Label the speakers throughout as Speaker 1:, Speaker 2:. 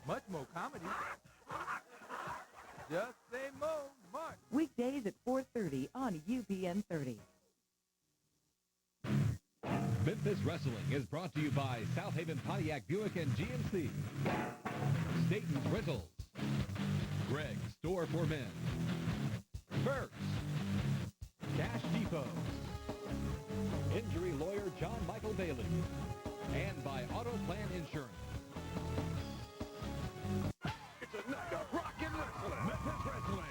Speaker 1: much more comedy. Just say mo, Mark.
Speaker 2: Weekdays at 4:30 on UPN 30.
Speaker 3: Memphis Wrestling is brought to you by South Haven Pontiac Buick and GMC. Staten's Rentals. Greg's Store for Men. First. Cash Depot. Injury lawyer John Michael Bailey. And by Auto Plan Insurance.
Speaker 4: It's a night of rock and wrestling. Memphis Wrestling.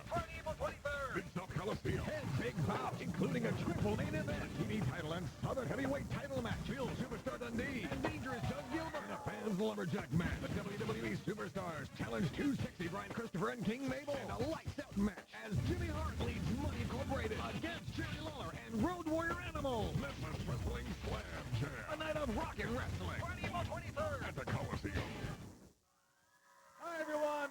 Speaker 4: Friday, April 23rd. Mid-South Coliseum. And Big Bout, including a triple main event. TV title and Southern heavyweight title match. Phil Superstar Dundee and Dangerous Doug Gilbert. And a fans Lumberjack match. The WWE Superstars challenge 260 Brian Christopher and King Mabel. And a lights-out match as Jimmy Hart leads Money Incorporated against Jerry Lawler and Road-Warrior Animal. Memphis Wrestling Slam Jam. A night of rock and wrestling. Friday, April 23rd. At the Coliseum.
Speaker 1: Hi, everyone.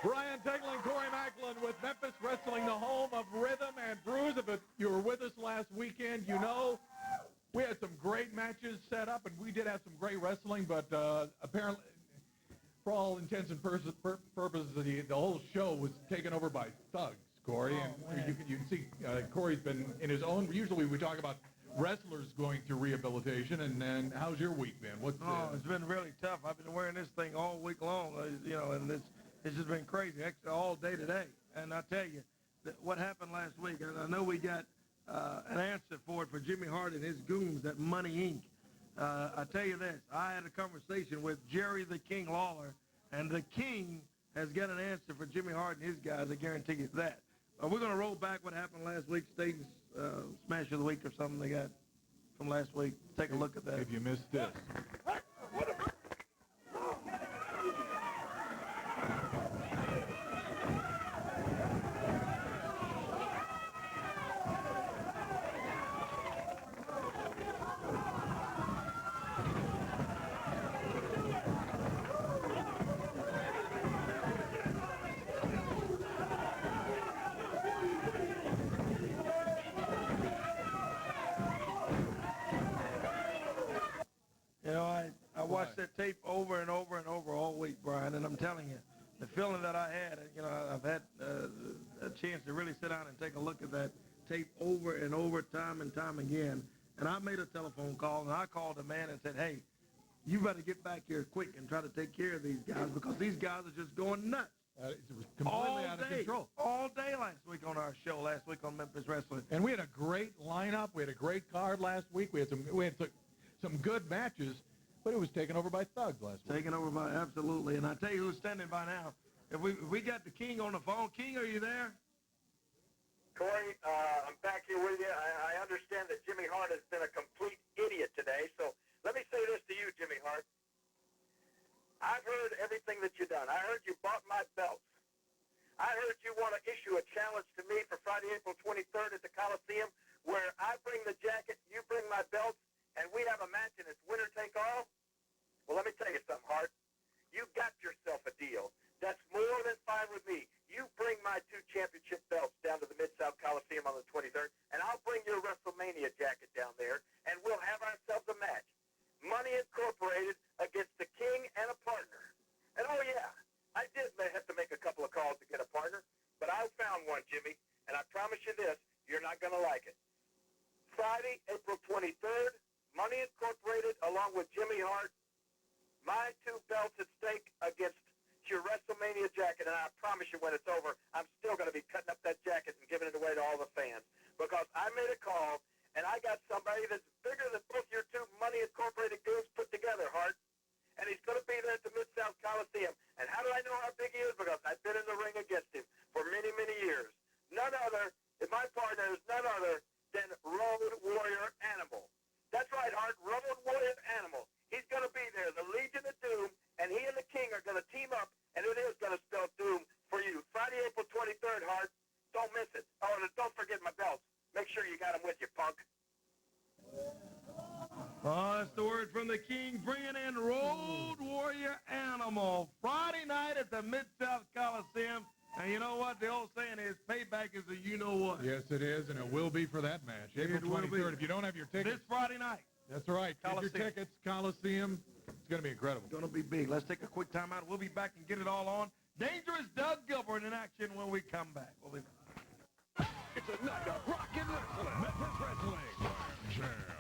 Speaker 1: Brian Tegel and Corey Macklin with Memphis Wrestling, the home of rhythm and brews. If you were with us last weekend, you know we had some great matches set up, and we did have some great wrestling, but apparently, for all intents and purposes, the whole show was taken over by thugs, Corey. And you can see Corey's been in his own. Usually we talk about wrestlers going through rehabilitation, and then how's your week been?
Speaker 5: It's been really tough. I've been wearing this thing all week long, and it's just been crazy, actually all day today. And I tell you, what happened last week, and I know we got an answer for it for Jimmy Hart and his goons at Money Inc. I tell you this, I had a conversation with Jerry the King Lawler, and the King has got an answer for Jimmy Hart and his guys, I guarantee you that. We're going to roll back what happened last week, Staten's Smash of the Week or something they got from last week. Take a look at that.
Speaker 1: If you missed this.
Speaker 5: I watched that tape over and over and over all week, Brian, and I'm telling you, the feeling that I had, I've had a chance to really sit down and take a look at that tape over and over, time and time again, and I made a telephone call, and I called the man and said, hey, you better get back here quick and try to take care of these guys, because these guys are just going nuts.
Speaker 1: It was completely out of control.
Speaker 5: All day last week on our show, last week on Memphis Wrestling.
Speaker 1: And we had a great lineup. We had a great card last week. We had some good matches, but it was taken over by thugs last week.
Speaker 5: Taken over by, absolutely. And I tell you who's standing by now. If we got the King on the phone. King, are you there?
Speaker 6: Corey, I'm back here with you. I understand that Jimmy Hart has been a complete idiot today, so let me say this to you, Jimmy Hart. I've heard everything that you've done. I heard you bought my belts. I heard you want to issue a challenge to me for Friday, April 23rd at the Coliseum, where I bring the jacket, you bring my belts, and we have a match and it's winner take all. Well, let me tell you something, Hart. You got yourself a deal. That's more than fine with me. You bring my 2 championship belts down to the Mid-South Coliseum on the 23rd, and I'll bring your WrestleMania jacket down there, and we'll have ourselves a match. Money Incorporated against the King and a partner. And oh yeah, I did have to make a couple of calls to get a partner, but I found one, Jimmy, and I promise you this, you're not going to like it. Friday, April 23rd, Money Incorporated along with Jimmy Hart, my 2 belts at stake against your WrestleMania jacket, and I promise you when it's over, I'm still going to be cutting up that jacket and giving it away to all the fans, because I made a call, and I got somebody that's bigger than both your 2 Money Incorporated goons put together, Hart, and he's going to be there at the Mid-South Coliseum. And how do I know how big he is? Because I've been in the ring against him for many, many years. None other, my partner is none other than Road-Warrior Animal. That's right, Hart, Road-Warrior Animal. He's going to be there, the Legion of Doom, and he and the King are going to team up, and it is going to spell doom for you. Friday, April 23rd, Hart. Don't miss it. Oh, and don't forget my belts. Make sure you got them with you, punk.
Speaker 5: Oh, that's the word from the King, bringing in Road-Warrior Animal. Friday night at the Mid-South Coliseum. And you know what? The old saying is, payback is a you-know-what.
Speaker 1: Yes, it is, and it will be for that match. April 23rd. If you don't have your tickets.
Speaker 5: This Friday night.
Speaker 1: That's right. Get your tickets, Coliseum. going to be incredible.
Speaker 5: It's going to be big. Let's take a quick time out. We'll be back and get it all on. Dangerous Doug Gilbert in action when we come back. We'll be back.
Speaker 4: It's a night of rockin' wrestling. Memphis Wrestling.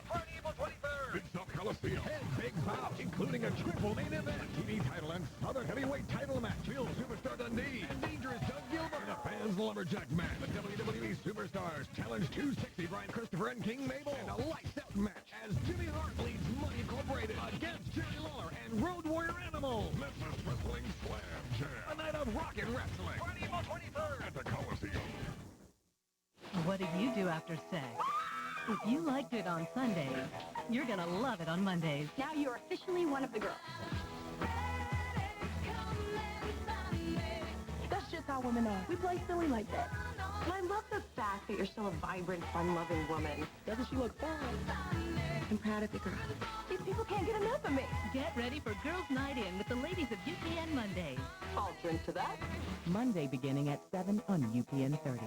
Speaker 4: Friday, April 23rd. In South Coliseum. 10 big bouts, including a triple main event. TV title and Southern Heavyweight title match. Phil Superstar Dundee and Dangerous Doug Gilbert. And a fans Lumberjack match. The WWE Superstars Challenge 260. Brian Christopher and King Mabel. And a lights-out match as Jimmy Hart leads Money Incorporated against Jerry Lawler and Road-Warrior Animal. Memphis Wrestling Slam Jam. A night of rockin' wrestling. Friday, April 23rd. At the Coliseum.
Speaker 2: What do you do after sex? If you liked it on Sundays, you're going to love it on Mondays.
Speaker 7: Now you're officially one of the girls. That's just how women are. We play silly like that. And I love the fact that you're still a vibrant, fun-loving woman. Doesn't she look fun? I'm proud of you, girl. These people can't get enough of me.
Speaker 2: Get ready for Girls' Night In with the ladies of UPN Mondays.
Speaker 7: I'll drink to that.
Speaker 2: Monday beginning at 7 on UPN 30.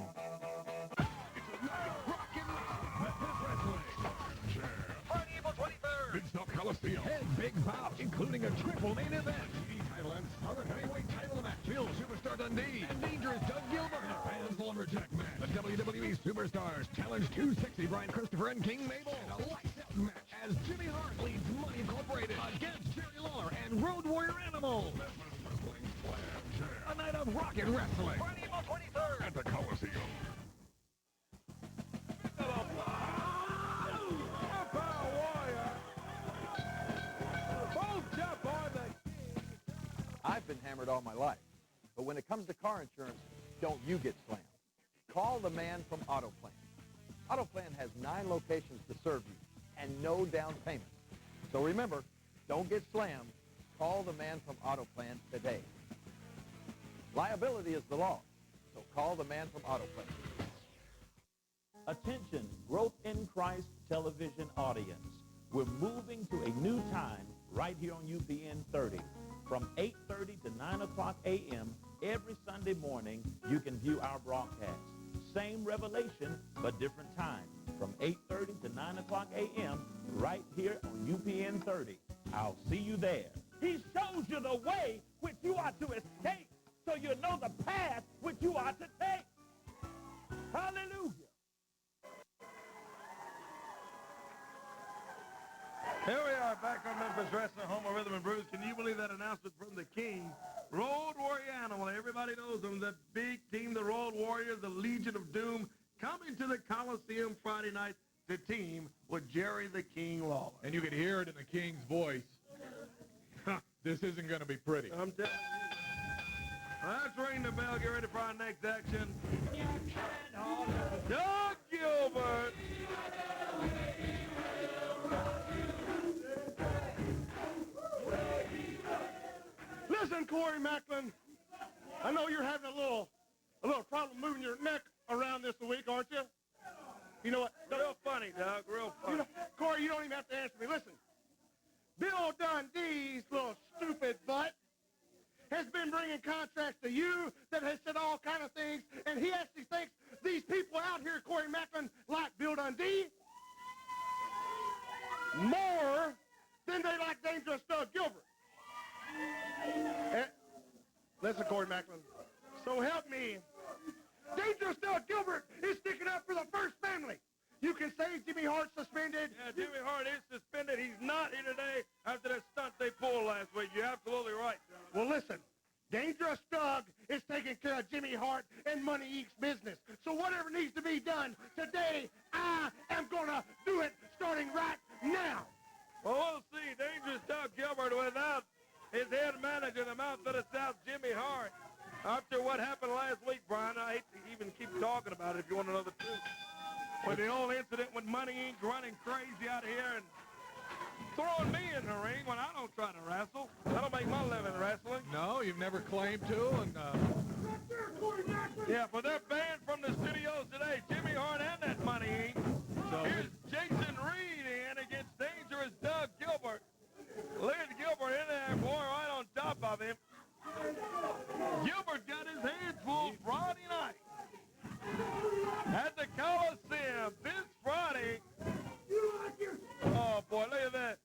Speaker 4: Friday, April 23rd. In South Coliseum. 10 big bouts, including a triple main event. TV title and Southern Heavyweight title match. Phil Superstar Dundee and Dangerous Doug Gilbert. And a fans Lumberjack match. The WWE Superstars Challenge 260. Brian Christopher and King Mabel. And a lights-out match as Jimmy Hart leads Money Incorporated against Jerry Lawler and Road-Warrior Animal. Memphis Wrestling Slam Jam. A night of rockin' wrestling. Friday, April 23rd. At the Coliseum.
Speaker 8: I've been hammered all my life. But when it comes to car insurance, don't you get slammed. Call the man from AutoPlan. AutoPlan has 9 locations to serve you and no down payment. So remember, don't get slammed. Call the man from AutoPlan today. Liability is the law, so call the man from AutoPlan.
Speaker 9: Attention, Growth in Christ television audience. We're moving to a new time right here on UPN 30. From 8:30 to 9 o'clock a.m. every Sunday morning, you can view our broadcast. Same revelation, but different time. From 8:30 to 9 o'clock a.m. right here on UPN 30. I'll see you there. He shows you the way which you are to escape, so you know the path which you are to take. Hallelujah.
Speaker 5: Here we are back on Memphis Wrestling, home of Rhythm and Blues. Can you believe that announcement from the King? Road-Warrior Animal. Everybody knows them. The big team, the Road-Warrior, the Legion of Doom, coming to the Coliseum Friday night to team with Jerry the King Lawler.
Speaker 1: And you can hear it in the King's voice. This isn't going to be pretty.
Speaker 5: I'm telling you. Let's ring the bell. Get ready for our next action. Doug Gilbert.
Speaker 10: Listen, Corey Macklin, I know you're having a little problem moving your neck around this week, aren't you? You know what?
Speaker 5: Real funny, Doug. Real funny.
Speaker 10: You know, Corey, you don't even have to answer me. Listen, Bill Dundee's little stupid butt has been bringing contracts to you that has said all kind of things, and he actually thinks these people out here, Corey Macklin, like Bill Dundee more than they like Dangerous Doug Gilbert. Listen, Corey Macklin, so help me. Dangerous Doug Gilbert is sticking up for the First Family. You can say Jimmy Hart's suspended.
Speaker 5: Yeah, Jimmy Hart is suspended. He's not here today after that stunt they pulled last week. You're absolutely right, John.
Speaker 10: Well, listen, Dangerous Doug is taking care of Jimmy Hart and Money Inc.'s business. So whatever needs to be done today, I am going to do it starting right now.
Speaker 5: Well, we'll see. Dangerous Doug Gilbert without his head manager, the mouth of the South, Jimmy Hart. After what happened last week, Brian, I hate to even keep talking about it if you want to know the truth. With the whole incident with Money Inc. running crazy out here and throwing me in the ring when I don't try to wrestle. I don't make my living wrestling.
Speaker 1: No, you've never claimed to, and
Speaker 5: Yeah, but they're banned from the studios today. Jimmy Hart and that Money Inc.
Speaker 1: so
Speaker 5: Here's Jason Reed in against Dangerous Doug Gilbert. Look at Gilbert in there, boy, right on top of him. Gilbert got his hands full Friday night at the Coliseum this Friday. Oh, boy, look at that.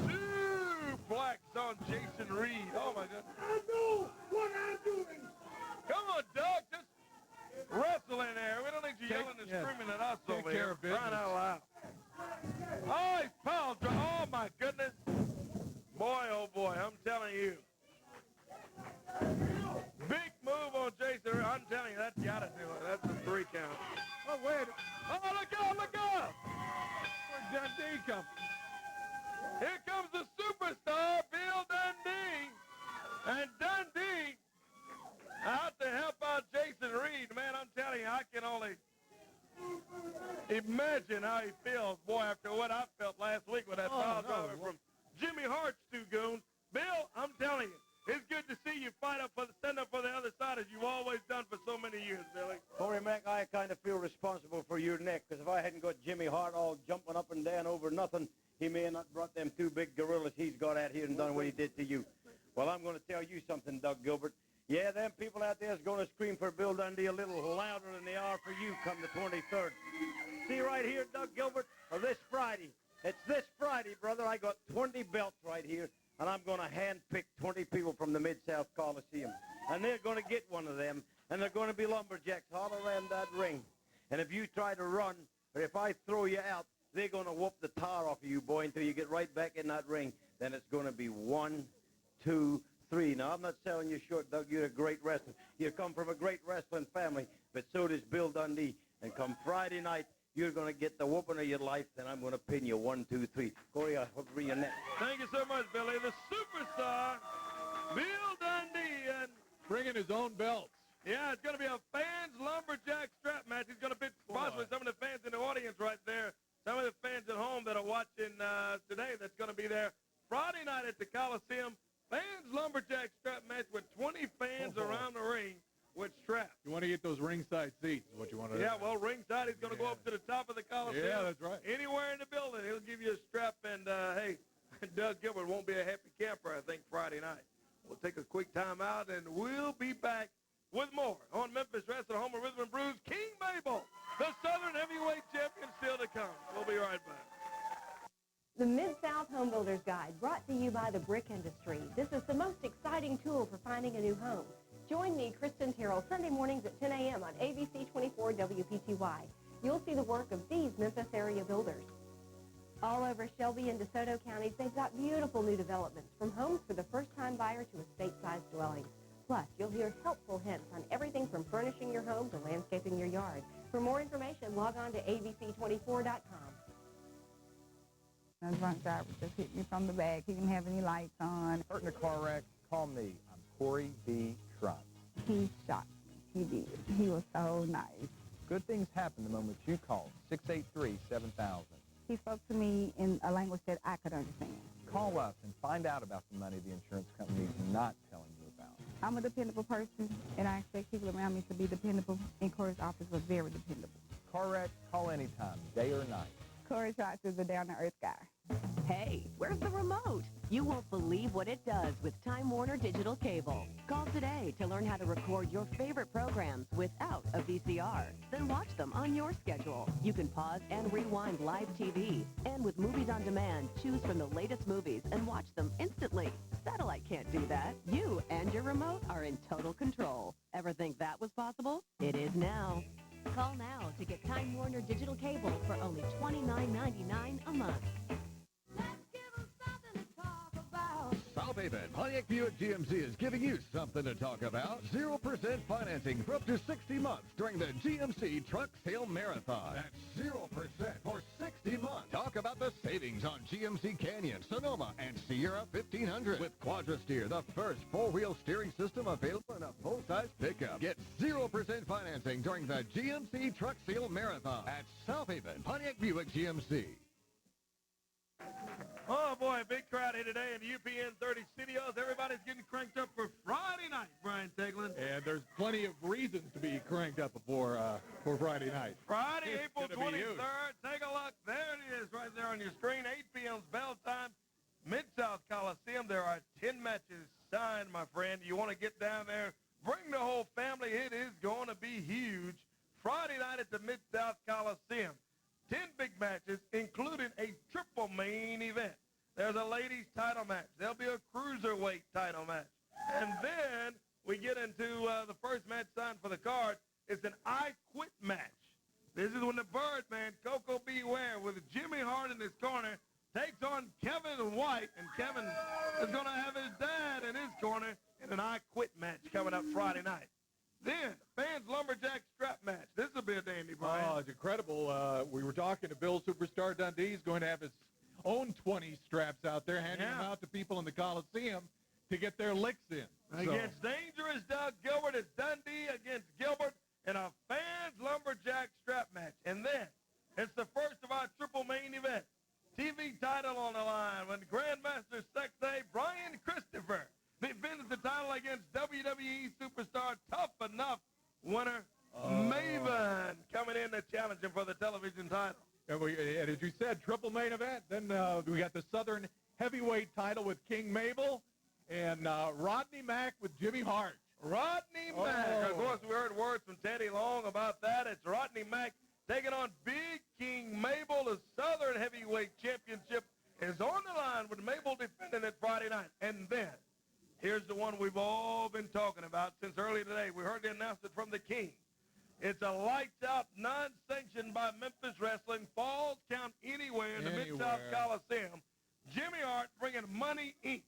Speaker 5: Suplex on Jason Reed. Oh, my goodness.
Speaker 10: I know what I'm doing.
Speaker 5: Come on, Doug. Just wrestle in there. We don't need you yelling and screaming at us
Speaker 1: Take
Speaker 5: over
Speaker 1: care
Speaker 5: here.
Speaker 1: of business.
Speaker 5: Crying out loud. Oh, he's power drive. Oh, my goodness. Boy, oh, boy. I'm telling you. Big move on Jason Reed. I'm telling you, that's got to do it. That's a 3 count.
Speaker 1: Oh, wait.
Speaker 5: Oh, look out, look out.
Speaker 1: Where'd Dundee come?
Speaker 5: Here comes the superstar, Bill Dundee. And Dundee out to help out Jason Reed. Man, I'm telling you, I can only imagine how he feels, boy, after what I felt last week with that foul driver from Jimmy Hart's 2 goons. Bill, I'm telling you, it's good to see you stand up for the other side as you've always done for so many years, Billy.
Speaker 11: Corey Mack, I kind of feel responsible for your neck, because if I hadn't got Jimmy Hart all jumping up and down over nothing, he may have not brought them 2 big gorillas he's got out here and done what he did to you. Well, I'm going to tell you something, Doug Gilbert. Yeah, them people out there is going to scream for Bill Dundee a little louder than they are for you come the 23rd. See right here, Doug Gilbert, or this Friday. It's this Friday, brother. I got 20 belts right here, and I'm going to handpick 20 people from the Mid-South Coliseum. And they're going to get one of them, and they're going to be lumberjacks all around that ring. And if you try to run, or if I throw you out, they're going to whoop the tar off of you, boy, until you get right back in that ring. Then it's going to be 1, 2, 3. Now, I'm not selling you short, Doug. You're a great wrestler. You come from a great wrestling family, but so does Bill Dundee. And come Friday night, you're going to get the whooping of your life, then I'm going to pin you 1, 2, 3. Corey, I hope for your neck.
Speaker 5: Thank you so much, Billy. The superstar, Bill Dundee. And
Speaker 1: Bringing his own belts.
Speaker 5: yeah, it's going to be a fans lumberjack strap match. He's going to pitch possibly some of the fans in the audience right there. Some of the fans at home that are watching today that's going to be there Friday night at the Coliseum. Fans lumberjack strap match with 20 fans around the ring with straps.
Speaker 1: You want to get those ringside seats is what you want to do.
Speaker 5: Yeah, well, ringside, he's going to go up to the top of the Coliseum.
Speaker 1: Yeah, that's right.
Speaker 5: Anywhere in the building, he'll give you a strap. And, hey, Doug Gilbert won't be a happy camper, I think, Friday night. We'll take a quick time out, and we'll be back with more on Memphis Wrestling, home of Rhythm and Blues. King Mabel, the Southern Heavyweight Champion, still to come. We'll be right back.
Speaker 7: The Mid-South Home Builder's Guide, brought to you by the brick industry. This is the most exciting tool for finding a new home. Join me, Kristen Terrell, Sunday mornings at 10 a.m. on ABC 24 WPTY. You'll see the work of these Memphis area builders. All over Shelby and DeSoto counties, they've got beautiful new developments, from homes for the first-time buyer to estate-sized dwellings. Plus, you'll hear helpful hints on everything from furnishing your home to landscaping your yard. For more information, log on to abc24.com.
Speaker 12: A drunk driver just hit me from the back. He didn't have any lights on.
Speaker 8: Hurt in a car wreck, call me. I'm Corey B. Trump.
Speaker 12: He shot me. He did. He was so nice.
Speaker 8: Good things happen the moment you call 683-7000.
Speaker 12: He spoke to me in a language that I could understand.
Speaker 8: Call us and find out about the money the insurance company is not telling you about.
Speaker 12: I'm a dependable person, and I expect people around me to be dependable, and Corey's office was very dependable.
Speaker 8: Car wreck, call anytime, day or night.
Speaker 12: Corey Trotz is a down-to-earth guy.
Speaker 2: Hey, where's the remote? You won't believe what it does with Time Warner Digital Cable. Call today to learn how to record your favorite programs without a VCR. Then watch them on your schedule. You can pause and rewind live TV. And with Movies on Demand, choose from the latest movies and watch them instantly. Satellite can't do that. You and your remote are in total control. Ever think that was possible? It is now. Call now to get Time Warner Digital Cable for only $29.99 a month.
Speaker 3: South Haven Pontiac Buick GMC is giving you something to talk about. 0% financing for up to 60 months during the GMC Truck Sale Marathon. That's 0% for 60 months. Talk about the savings on GMC Canyon, Sonoma, and Sierra 1500. With Quadra-Steer, the first four-wheel steering system available in a full-size pickup. Get 0% financing during the GMC Truck Sale Marathon at South Haven Pontiac Buick GMC.
Speaker 5: Oh, boy, a big crowd here today in the UPN 30 studios. Everybody's getting cranked up for Friday night, Brian Teglin.
Speaker 1: And there's plenty of reasons to be cranked up for Friday night.
Speaker 5: Friday,
Speaker 1: It's
Speaker 5: April
Speaker 1: gonna be huge.
Speaker 5: 23rd. Take a look. There it is right there on your screen. 8 p.m. bell time. Mid-South Coliseum. There are 10 matches signed, my friend. You want to get down there, bring the whole family. It is going to be huge. Friday night at the Mid-South Coliseum. 10 big matches, including a triple main event. There's a ladies' title match. There'll be a Cruiserweight title match. And then we get into the first match signed for the card. It's an I Quit match. This is when the Birdman, Coco Beware, with Jimmy Hart in his corner, takes on Kevin White. And Kevin is going to have his dad in his corner in an I Quit match coming up Friday night. Then, fans Lumberjack strap match. This will be a dandy, Brian.
Speaker 1: Oh, it's incredible. We were talking to Bill Superstar Dundee. He's going to have his own 20 straps out there, handing them out to people in the Coliseum to get their licks in.
Speaker 5: Against Dangerous Doug Gilbert, it's Dundee against Gilbert in a fans Lumberjack strap match. And then, it's the first of our triple main event. TV title on the line when Grandmaster Sexay Brian Christopher defends the title against WWE superstar Tough Enough winner Mabel coming in to challenge him for the television title.
Speaker 1: And as you said, triple main event. Then we got the Southern Heavyweight title with King Mabel and Rodney Mack with Jimmy Hart.
Speaker 5: Rodney Mack. Of course, we heard words from Teddy Long about that. It's Rodney Mack taking on Big King Mabel. The Southern Heavyweight Championship is on the line with Mabel defending it Friday night. And then, here's the one we've all been talking about since early today. We heard the announcement from the King. It's a lights-out, non-sanctioned by Memphis Wrestling, Falls Count Anywhere in the Mid-South Coliseum. Jimmy Hart bringing Money Inc.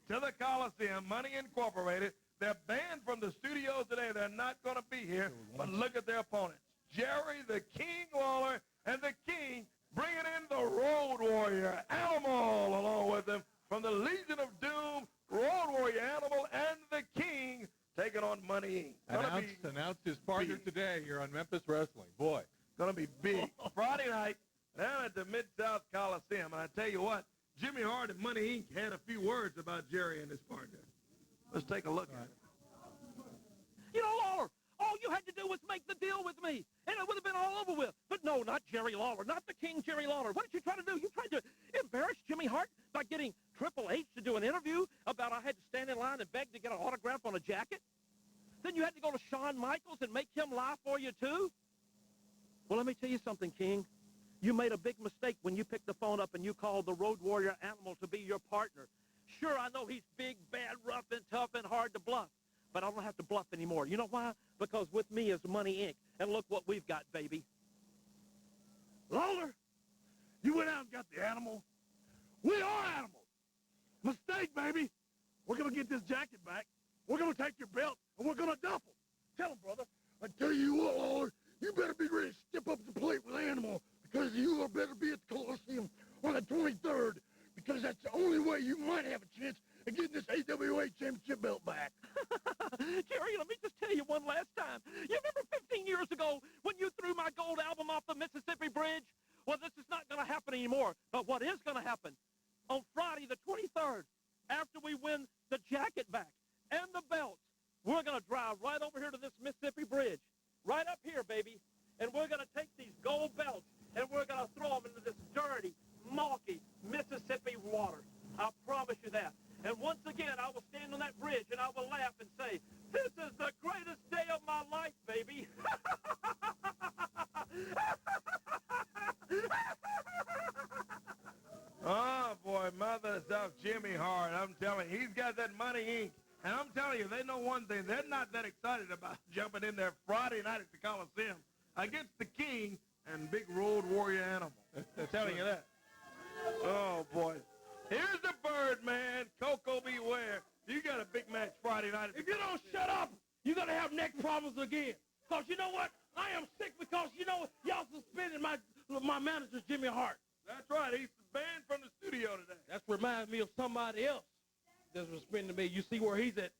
Speaker 5: to the Coliseum, Money Incorporated. They're banned from the studios today. They're not going to be here. But look at their opponents. Jerry the King Lawler and the King bringing in the Road Warrior, Animal, along with them. From the Legion of Doom, Road Warrior Animal and the King taking on Money Inc.
Speaker 1: Announced his partner today here on Memphis Wrestling. Boy.
Speaker 5: Going to be big. Friday night down at the Mid-South Coliseum. And I tell you what, Jimmy Hart and Money Inc. had a few words about Jerry and his partner. Let's take a look at it.
Speaker 13: You know, Lawler, all you had to do was make the deal with me, and it would have been all over with. But no, not Jerry Lawler, not the King Jerry Lawler. What did you try to do? You tried to embarrass Jimmy Hart by getting Triple H to do an interview about I had to stand in line and beg to get an autograph on a jacket. Then you had to go to Shawn Michaels and make him lie for you, too? Well, let me tell you something, King. You made a big mistake when you picked the phone up and you called the Road Warrior Animal to be your partner. Sure, I know he's big, bad, rough, and tough, and hard to bluff. But I don't have to bluff anymore. You know why? Because with me is Money Inc. And look what we've got, baby.
Speaker 10: Lawler, you went out and got the animal. We are animals. Mistake, baby. We're going to get this jacket back. We're going to take your belt, and we're going to duff them. Tell him, brother. I tell you what, Lawler, you better be ready to step up to the plate with Animal, because you better be at the Coliseum on the 23rd, because that's the only way you might have a chance of getting this AWA championship belt back.
Speaker 13: Jerry, let me just tell you one last time. You remember 15 years ago when you threw my gold album off the Mississippi Bridge? Well, this is not going to happen anymore. But what is going to happen? On Friday the 23rd, after we win the jacket back and the belts, we're going to drive right over here to this Mississippi Bridge, right up here, baby, and we're going to take these gold belts and we're going to throw them into this dirty, milky Mississippi water. I promise you that. And once again, I will stand on that bridge and I will laugh and say, this is the greatest day of my life, baby.
Speaker 5: Oh, boy, mother of Jimmy Hart. I'm telling you, he's got that Money Inc. And I'm telling you, they know one thing. They're not that excited about jumping in there Friday night at the Coliseum against the King and Big Road Warrior Animal. I'm telling you that. Oh, boy. Here's the Birdman, Coco Beware. You got a big match Friday night.
Speaker 10: If you don't shut up, you're going to have neck problems again. Because you know what? I am sick because, you know, y'all suspended my manager, Jimmy Hart.
Speaker 5: That's right. He's banned from the studio today.
Speaker 10: That reminds me of somebody else that was suspended me. You see where he's at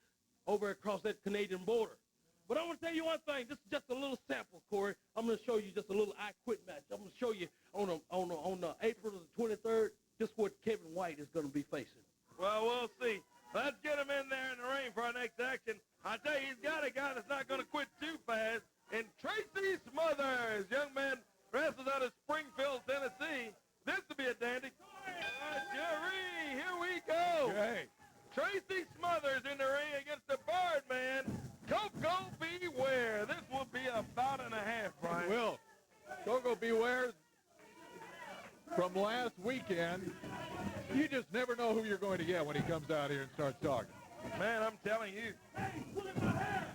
Speaker 10: over across that Canadian border. But I'm going to tell you one thing. This is just a little sample, Corey. I'm going to show you just a little I Quit match. I'm going to show you on April the 23rd just what Kevin White is going to be facing.
Speaker 5: Well, we'll see. Let's get him in there in the ring for our next action. I tell you, he's got a guy that's not going to quit too fast. And Tracy Smothers, young man, wrestles out of Springfield, Tennessee. This will be a dandy. Jerry, here we go.
Speaker 1: Okay.
Speaker 5: Tracy Smothers in the ring against the Birdman. Coco Beware. This will be a bout and a half, Brian.
Speaker 1: Will. Coco Beware from last weekend You just never know who you're going to get when he comes out here and starts talking.
Speaker 5: Man, I'm telling you.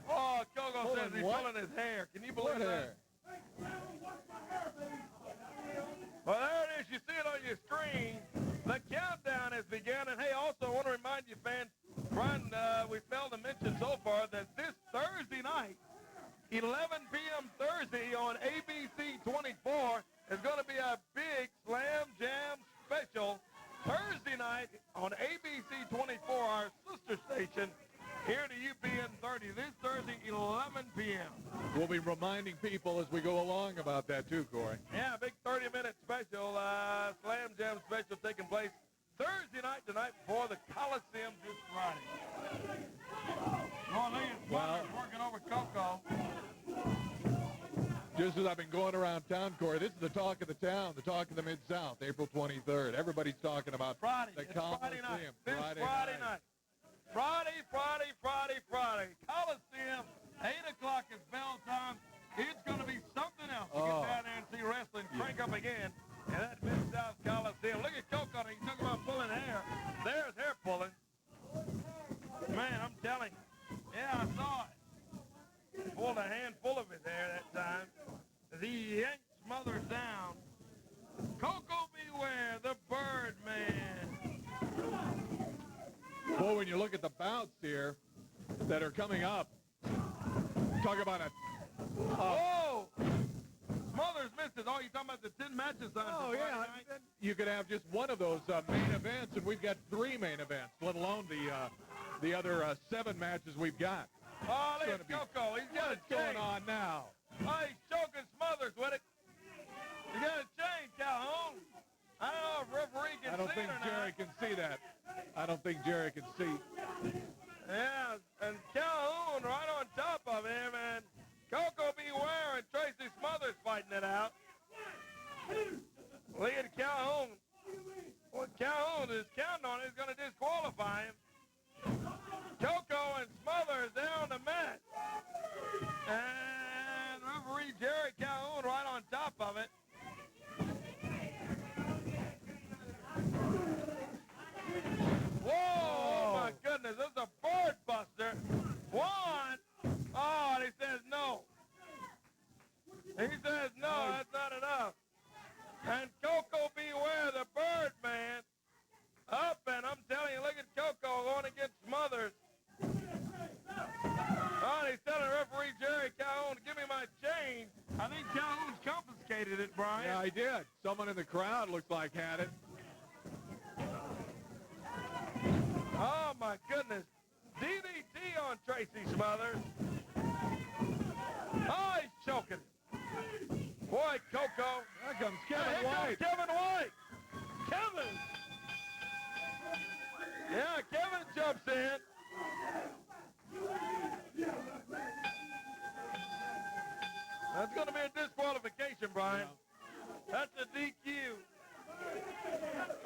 Speaker 5: Oh, Coco says he's pulling his hair. Can you believe that? Well, there it is. You see it on your screen. The countdown has begun. And, hey, also, I want to remind you, fans, Brian, we failed to mention so far that this Thursday night, 11 p.m. Thursday on ABC 24, is going to be a big Slam Jam special. Thursday night on ABC 24, our sister station, here to UPN 30, this Thursday, 11 p.m.
Speaker 1: We'll be reminding people as we go along about that, too, Corey.
Speaker 5: Yeah, big 30-minute special, Slam Jam special taking place Thursday night, the night before the Coliseum this Friday. Well, working over Coco.
Speaker 1: Just as I've been going around town, Corey, this is the talk of the town, the talk of the Mid-South, April 23rd. Everybody's talking about
Speaker 5: Friday.
Speaker 1: the
Speaker 5: It's
Speaker 1: Coliseum.
Speaker 5: Friday night. This Friday night. Friday. Coliseum, 8 o'clock is bell time. It's going to be something else. You get down there and see wrestling crank up again. And that Mid-South Coliseum. Look at Coco. He talking about pulling hair. There's hair pulling. Man, I'm telling you. Yeah, I saw it. He pulled a handful of his hair that time. As he yanked Smothers down. Coco Beware, the Birdman.
Speaker 1: Boy, when you look at the bouts here that are coming up, talk about a...
Speaker 5: Whoa! Smothers missed it. Oh, you're talking about the 10 matches on Friday night?
Speaker 1: You could have just one of those main events, and we've got 3 main events, let alone the other 7 matches we've got.
Speaker 5: Oh, look at Coco. He's got a
Speaker 1: What's going on now?
Speaker 5: Oh, he's choking Smothers with it. He got a chain, Calhoun. I don't know if referee can see it or not.
Speaker 1: I don't think Jerry can see that. I don't think Jerry can see.
Speaker 5: Yeah, and Calhoun right on top of him, and Coco Beware and Tracy Smothers fighting it out. Look at Calhoun. Well, Calhoun is counting on it. He's going to disqualify him. Coco and Smothers down the mat. And referee Jerry Calhoun right on top of it. Whoa, oh my goodness, this is a bird buster. One. Oh, and he says no. He says no, that's not enough. And Coco Beware, the Birdman, up, and I'm telling you, look at Coco going against Smothers. Oh, he's telling referee Jerry Calhoun to give me my chain. I think Calhoun's confiscated it, Brian.
Speaker 1: Yeah, I did. Someone in the crowd looks like had it.
Speaker 5: Oh, my goodness. DDT on Tracy Smothers. Oh, he's choking. Boy, Coco.
Speaker 1: There comes Kevin
Speaker 5: Here
Speaker 1: White.
Speaker 5: comes Kevin White. Kevin. Yeah, Kevin jumps in. That's going to be a disqualification, Brian. That's a DQ.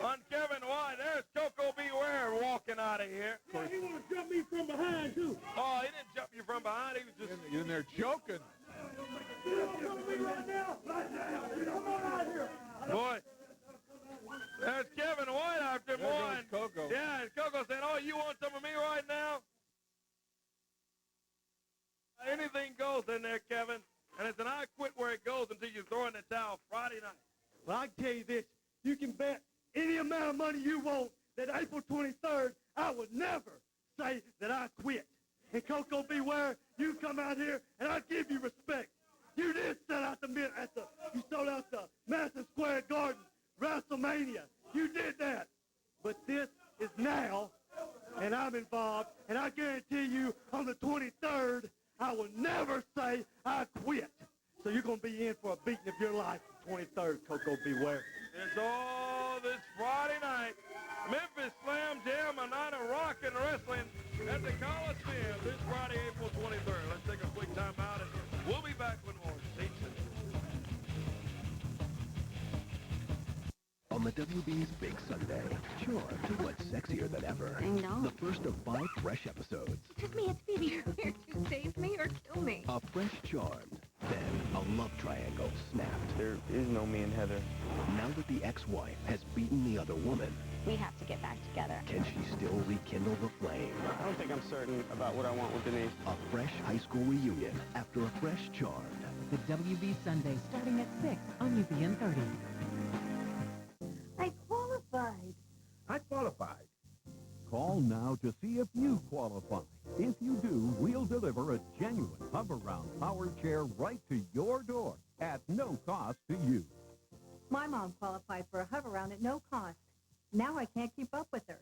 Speaker 5: On Kevin White, there's Coco Beware walking out of here.
Speaker 10: Yeah, he want to jump me from behind, too.
Speaker 5: Oh, he didn't jump you from behind. He was just...
Speaker 1: You're in there choking.
Speaker 5: Boy, there's Kevin White after
Speaker 1: There
Speaker 5: one.
Speaker 1: goes Coco.
Speaker 5: Yeah, and Coco saying, oh, you want some of me right now? Anything goes in there, Kevin. And it's an I quit where it goes until you throw in the towel Friday night.
Speaker 10: Well, I can tell you this. You can bet any amount of money you want that April 23rd, I would never say that I quit. And Coco Beware, you come out here, and I give you respect. You did sell out you sold out the Madison Square Garden, WrestleMania. You did that. But this is now, and I'm involved, and I guarantee you on the 23rd, I will never say I quit. So you're going to be in for a beating of your life, 23rd, Coco Beware.
Speaker 5: It's all this Friday night. Memphis Slam Jam, a night of rock and wrestling at the Coliseum this Friday, April 23rd. Let's take a quick time out, and we'll be back with more. Stay tuned.
Speaker 14: On the WB's Big Sunday, Charmed was sexier than ever.
Speaker 15: I know.
Speaker 14: The first of 5 fresh episodes.
Speaker 15: It took me a few years to save me or kill me.
Speaker 14: A fresh Charmed. Then a love triangle snapped.
Speaker 16: There is no me and Heather.
Speaker 14: Now that the ex-wife has beaten the other woman,
Speaker 16: We have to get back together.
Speaker 14: Can she still rekindle the flame?
Speaker 17: I don't think I'm certain about what I want with Denise.
Speaker 14: A fresh high school reunion after a fresh Charmed.
Speaker 18: The WB Sunday starting at 6 on UPN 30.
Speaker 19: I qualified.
Speaker 14: I qualified.
Speaker 20: Call now to see if you qualify. If you do, we'll deliver a genuine hover-round power chair right to your door at no cost to you.
Speaker 19: My mom qualified for a hover-round at no cost. Now I can't keep up with her.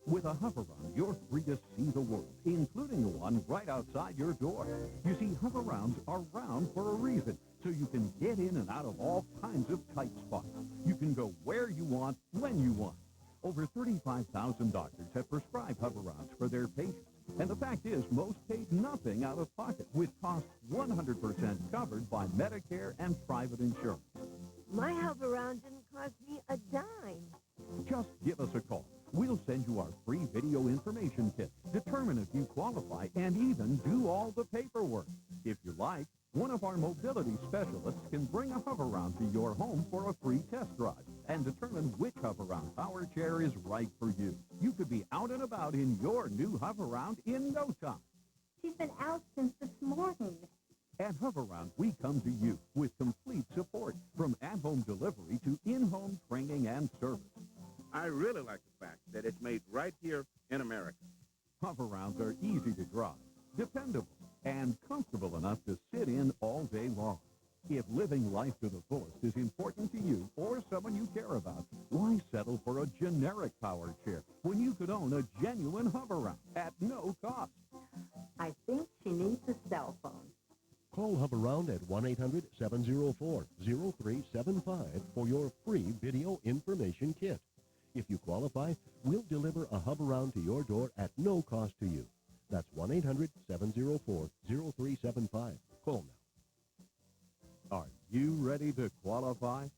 Speaker 20: With a hover-round, you're free to see the world, including the one right outside your door. You see, hover-rounds are round for a reason, so you can get in and out of all kinds of tight spots. You can go where you want, when you want. Over 35,000 doctors have prescribed hover-rounds for their patients. And the fact is, most paid nothing out of pocket, with costs 100% covered by Medicare and private insurance.
Speaker 19: My hover-round didn't cost me a dime.
Speaker 20: Just give us a call. We'll send you our free video information kit, determine if you qualify, and even do all the paperwork. If you like, one of our mobility specialists can bring a hover-round to your home for a free test drive and determine which hover-round power chair is right for you. You could be out and about in your new hover-round in no time.
Speaker 19: She's been out since this morning.
Speaker 20: At Hover-Round, we come to you with complete support, from at-home delivery to in-home training and service.
Speaker 21: I really like the fact that it's made right here in America.
Speaker 20: Hover-Rounds are easy to drive, dependable, and comfortable enough to sit in all day long. If living life to the fullest is important to you or someone you care about, why settle for a generic power chair when you could own a genuine Hover-Round at no cost?
Speaker 19: I think she needs a cell phone.
Speaker 14: Call Hover-Round at 1-800-704-0375 for your free video information kit. If you qualify, we'll deliver a Hover-Round to your door at no cost to you. That's 1-800-704-0375. Call now.
Speaker 20: Are you ready to qualify?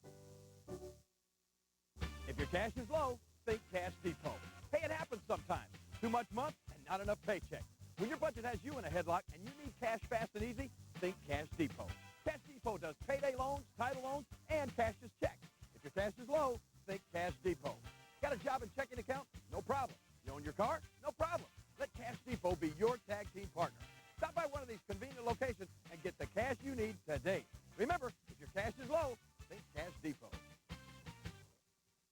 Speaker 8: If your cash is low, think Cash Depot. Hey, it happens sometimes. Too much month and not enough paycheck. When your budget has you in a headlock and you need cash fast and easy, think Cash Depot. Cash Depot does payday loans, title loans, and cashier's checks. If your cash is low, think Cash Depot. Got a job and checking account? No problem. You own your car? No problem. Let Cash Depot be your tag team partner. Stop by one of these convenient locations and get the cash you need today. Remember, if your cash is low, think Cash Depot.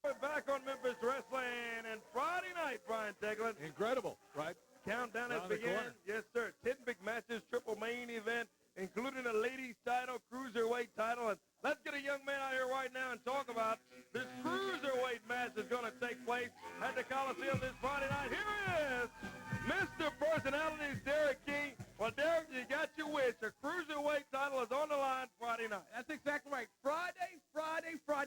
Speaker 5: We're back on Memphis Wrestling, and Friday night, Brian Teglin.
Speaker 1: Incredible, right?
Speaker 5: Countdown has
Speaker 1: Around the
Speaker 5: begun.
Speaker 1: corner.
Speaker 5: Yes, sir. 10 big matches, triple main event, including a ladies title, cruiserweight title. And let's get a young man out here right now and talk about this cruiserweight match that's going to take place at the Coliseum this Friday night. Here he is, Mr. Personalities, Derek King. Well, Derek, you got your wish. A cruiserweight title is on the line Friday night.
Speaker 22: That's exactly right. Friday.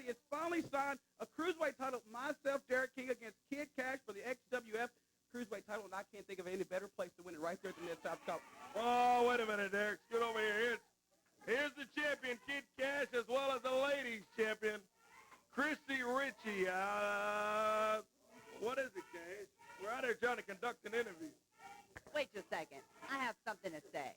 Speaker 22: It's finally signed. A cruiserweight title. Myself, Derek King, against Kid Cash for the XWF cruiserweight title, and I can't think of any better place to win it right there at the Mid-South Cup.
Speaker 5: Oh, wait a minute, Derek. Scoot over here. Here's the champion, Kid Cash, as well as the ladies champion, Christy Ritchie. What is it, Cash? We're out here trying to conduct an interview.
Speaker 23: Wait just a second. I have something to say.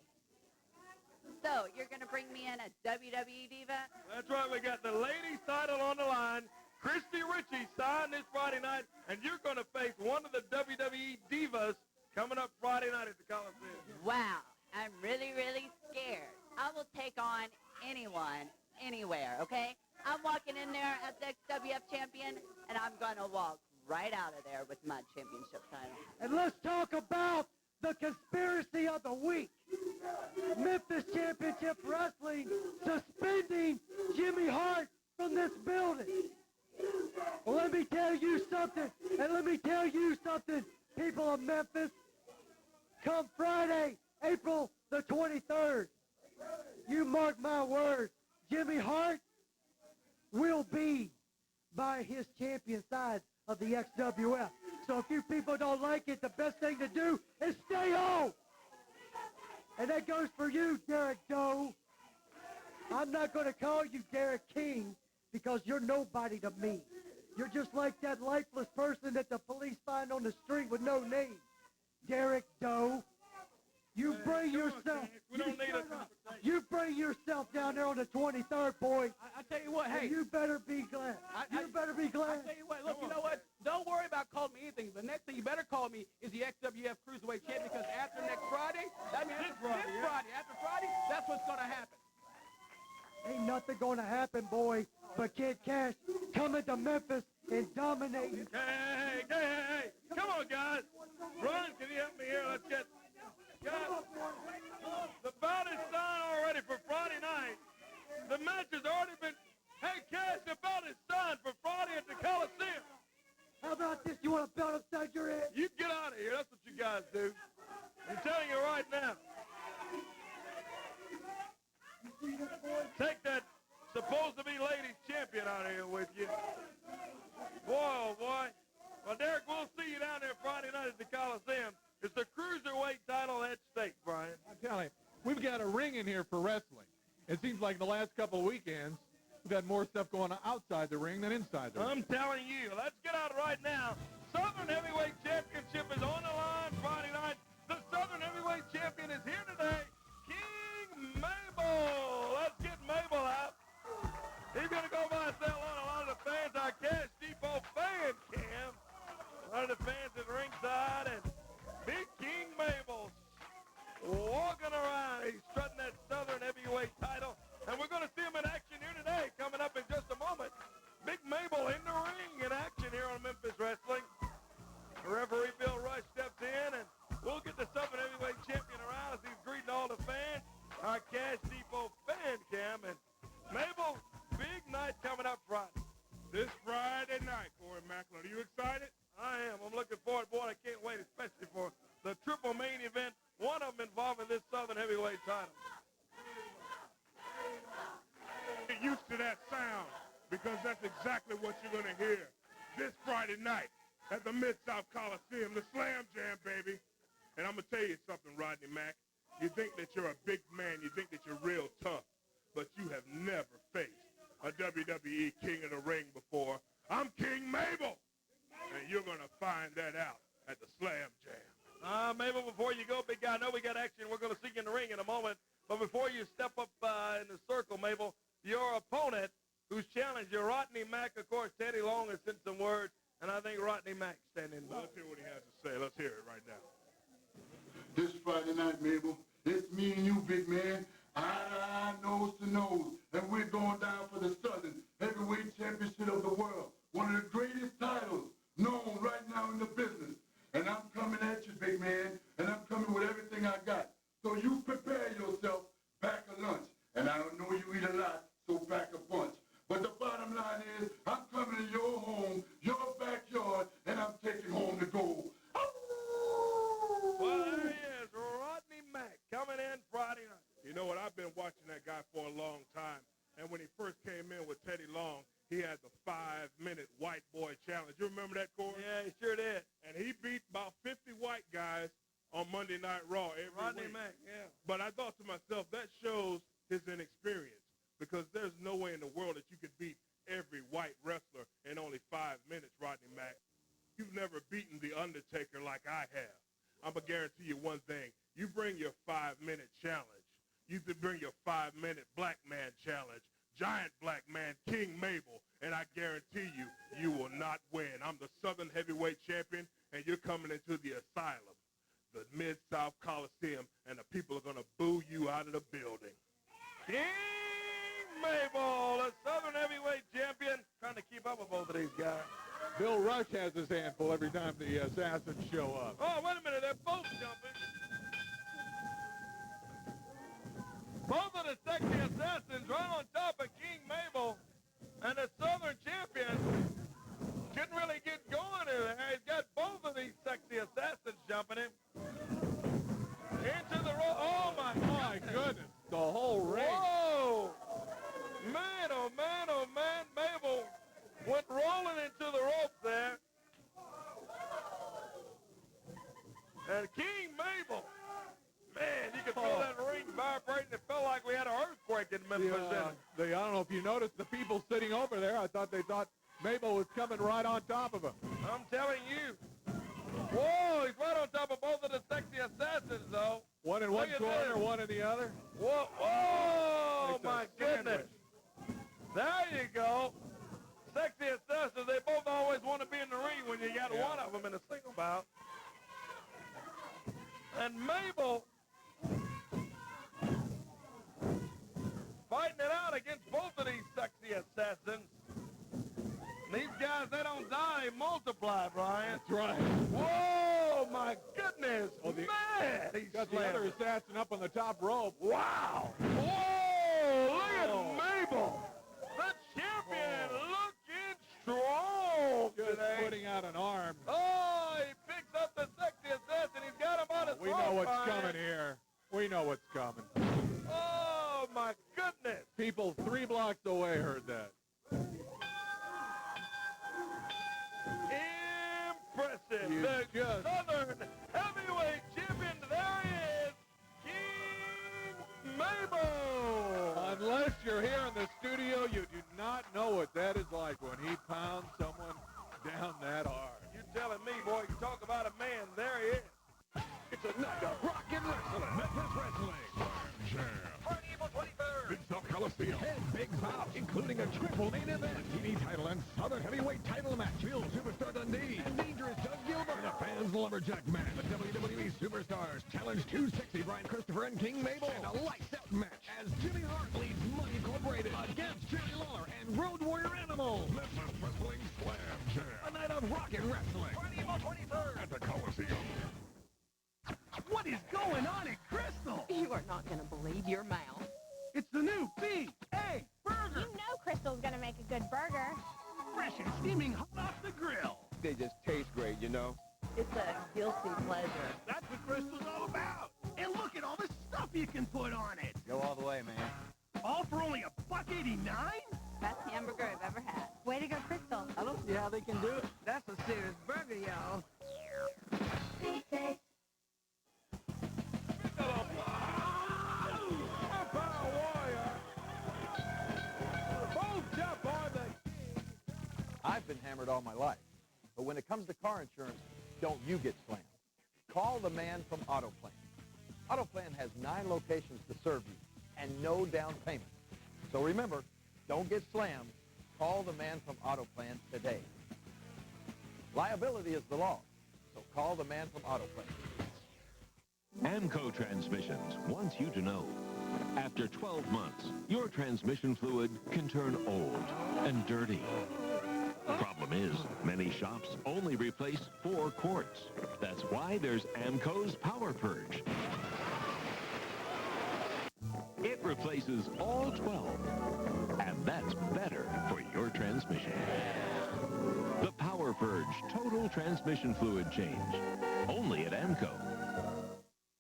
Speaker 23: So, you're going to bring me in a WWE diva?
Speaker 5: That's right. We got the ladies title on the line. Christy Ritchie signed this Friday night, and you're going to face one of the WWE divas coming up Friday night at the Coliseum.
Speaker 23: Wow. I'm really, really scared. I will take on anyone, anywhere, okay? I'm walking in there as the XWF champion, and I'm going to walk right out of there with my championship title.
Speaker 10: And let's talk about the conspiracy of the week. Memphis Championship Wrestling suspending Jimmy Hart from this building. Well, let me tell you something, people of Memphis. Come Friday, April the 23rd, you mark my words, Jimmy Hart will be by his champion side of the XWF. So if you people don't like it, the best thing to do is stay home. And that goes for you, Derek Doe. I'm not going to call you Derek King because you're nobody to me. You're just like that lifeless person that the police find on the street with no name. Derek Doe. You bring yourself.
Speaker 5: We don't need a
Speaker 10: You bring yourself down there on the 23rd, boy.
Speaker 22: I tell you what, hey.
Speaker 10: You better be glad. You better be glad.
Speaker 22: I tell you what, look, you know what? Don't worry about calling me anything. The next thing you better call me is the XWF Cruiserweight Champion, because after next Friday, I mean, after Friday, that's what's going to happen.
Speaker 10: Ain't nothing gonna happen, boy, but Kid Cash coming to Memphis and dominating.
Speaker 5: Hey. Come on, guys. Ron, can you help me here? Let's get... Guys, the bout is signed already for Friday night. The match has already been... Hey, Cash, the bout is signed for Friday at the Coliseum.
Speaker 10: How about this? You want a belt upside your head?
Speaker 5: You get out of here. That's what you guys do. I'm telling you right now. Take that supposed-to-be ladies champion out of here with you. Boy, oh boy. Well, Derek, we'll see you down there Friday night at the Coliseum. It's the Cruiserweight title at stake, Brian.
Speaker 1: I'm telling you, we've got a ring in here for wrestling. It seems like the last couple of weekends, we've had more stuff going on outside the ring than inside the ring.
Speaker 5: I'm telling you, let's get out right now. Southern Heavyweight Championship is on the line Friday night. The Southern Heavyweight Champion is here today, King Mabel. Let's get Mabel out. He's going to go by and say hello to a lot of the fans. Our Cash Depot fan cam. A lot of the fans at ringside, and Big King Mabel walking around. He's strutting that Southern Heavyweight title, and we're going to see him in action here today. Coming up in just a moment, Big Mabel in the ring in action here on Memphis Wrestling. Referee Bill Rush steps in, and we'll get the Southern Heavyweight Champion around as he's greeting all the fans. Our Cash Depot fan cam, and Mabel, big night coming up Friday.
Speaker 4: This Friday night, Corey Macklin. Are you excited?
Speaker 5: I am. I'm looking forward, boy. I can't wait, especially for the triple main event, one of them involving this Southern Heavyweight title.
Speaker 4: Get used to that sound, because that's exactly what you're going to hear this Friday night at the Mid-South Coliseum, the Slam Jam, baby. And I'm going to tell you something, Rodney Mack. You think that you're a big man. You think that you're real tough. But you have never faced a WWE King of the Ring before. I'm King Mabel. And you're going to find that out at the Slam Jam.
Speaker 5: Mabel, before you go, big guy, I know we got action. We're going to see you in the ring in a moment. But before you step up in the circle, Mabel, your opponent, who's challenged you, Rodney Mack, of course, Teddy Long has sent some word, and I think Rodney Mack's standing by.
Speaker 4: Let's hear what he has to say. Let's hear it right now.
Speaker 6: This Friday night, Mabel, it's me and you, big man, eye to nose to nose, and we're going down for the Southern Heavyweight Championship of the world, one of the greatest titles known right now in the business. And I'm coming at you, big man, and I'm coming with everything I got. So you prepare yourself, pack a lunch. And I don't know you eat a lot, so pack a bunch. But the bottom line is, I'm coming to your home, your backyard, and I'm taking home the gold.
Speaker 5: Well, there he is, Rodney Mack, coming in Friday night.
Speaker 4: You know what? I've been watching that guy for a long time. And when he first came in with Teddy Long, he had the 5-minute white boy challenge. You remember that, Corey?
Speaker 5: Yeah, he sure did.
Speaker 4: And he beat about 50 white guys on Monday Night Raw every
Speaker 5: Rodney
Speaker 4: week.
Speaker 5: Mack, yeah.
Speaker 4: But I thought to myself, that shows his inexperience, because there's no way in the world that you could beat every white wrestler in only 5 minutes, Rodney Mack. You've never beaten The Undertaker like I have. I'm going to guarantee you one thing. You bring your 5-minute challenge. You could bring your 5-minute black man challenge, giant black man, King Mabel, and I guarantee you, you will not win. I'm the Southern Heavyweight Champion, and you're coming into the asylum, the Mid-South Coliseum, and the people are going to boo you out of the building.
Speaker 5: King Mabel, the Southern Heavyweight Champion, trying to keep up with both of these guys.
Speaker 1: Bill Rush has his handful every time the Assassins show up.
Speaker 5: Oh, wait a minute, they're both jumping. Both of the sexy assassins right on top of King Mabel, and the Southern Champion couldn't really get going in there. He's got both of these sexy assassins jumping him. Into the rope. Oh, my
Speaker 1: goodness. The whole ring.
Speaker 5: Whoa. Man, oh, man, oh, man. Mabel went rolling into the rope there. And King Mabel, man, you could feel that ring vibrating. It felt like we had an earthquake in Memphis.
Speaker 1: I don't know if you noticed the people sitting over there. I thought they thought Mabel was coming right on top of him.
Speaker 5: I'm telling you. Whoa, he's right on top of both of the sexy assassins, though.
Speaker 1: What One in one corner, one in the other.
Speaker 5: Whoa, oh,
Speaker 1: Makes a
Speaker 5: my
Speaker 1: sandwich.
Speaker 5: goodness. There you go. Sexy as sisters, they both always want to be in the ring when you got one of them in a single bout. And Mabel fighting it out against both of these sexy assassins. These guys, they don't die, they multiply, Brian.
Speaker 1: That's right.
Speaker 5: Whoa, my goodness. Man, he's
Speaker 1: got the
Speaker 5: slammed.
Speaker 1: other assassin up on the top rope.
Speaker 5: Wow. Whoa, look at Mabel. The champion looking strong
Speaker 1: Just
Speaker 5: today.
Speaker 1: putting out an arm.
Speaker 5: Oh, he picks up the sexy assassin. He's got him on his
Speaker 1: We know what's coming here. We know what's coming.
Speaker 5: Oh, my goodness.
Speaker 1: People 3 blocks away heard that.
Speaker 5: Impressive.
Speaker 1: You
Speaker 5: The
Speaker 1: just-
Speaker 5: Southern Heavyweight Champion, there he is, King Mabel.
Speaker 1: Unless you're here in the studio, you do not know what that is like when he pounds someone down that hard.
Speaker 5: You telling me, boy, you talk about a man, there he is.
Speaker 3: It's a night of rockin' wrestling. Memphis Wrestling.
Speaker 5: April 23rd.
Speaker 3: Big South Coliseum. 10 big bouts, including a triple main event. TV title and Southern Heavyweight title match. Bill Superstar Dundee and Dangerous Doug Gilbert. And a fans Lumberjack match. The WWE Superstars challenge 260 Brian Christopher and King Mabel. And a lights out match as Jimmy Hart leads Money Incorporated against Jerry Lawler and Road-Warrior Animal. Memphis Wrestling Slam Jam. A night of rockin' wrestling.
Speaker 5: April 23rd.
Speaker 3: At the Coliseum.
Speaker 10: What is going on at Crystal?
Speaker 2: You are not going to believe your mouth.
Speaker 10: It's the new B.A. Burger.
Speaker 9: You know Crystal's gonna make a good burger.
Speaker 10: Fresh and steaming hot off the grill.
Speaker 17: They just taste great, you know?
Speaker 23: It's a guilty pleasure.
Speaker 10: That's what Crystal's all about. And look at all the stuff you can put on it.
Speaker 17: Go all the way, man.
Speaker 10: All for only $1.89?
Speaker 23: Best hamburger I've ever had.
Speaker 9: Way to go, Crystal.
Speaker 22: I don't see how they can do it. That's a serious burger, y'all.
Speaker 8: I've been hammered all my life. But when it comes to car insurance, don't you get slammed. Call the man from AutoPlan. AutoPlan has 9 locations to serve you and no down payment. So remember, don't get slammed. Call the man from AutoPlan today. Liability is the law, so call the man from AutoPlan.
Speaker 11: AMCO Transmissions wants you to know. After 12 months, your transmission fluid can turn old and dirty. The problem is, many shops only replace 4 quarts. That's why there's AMCO's Power Purge. It replaces all 12, and that's better for your transmission. The Power Purge Total Transmission Fluid Change. Only at AMCO.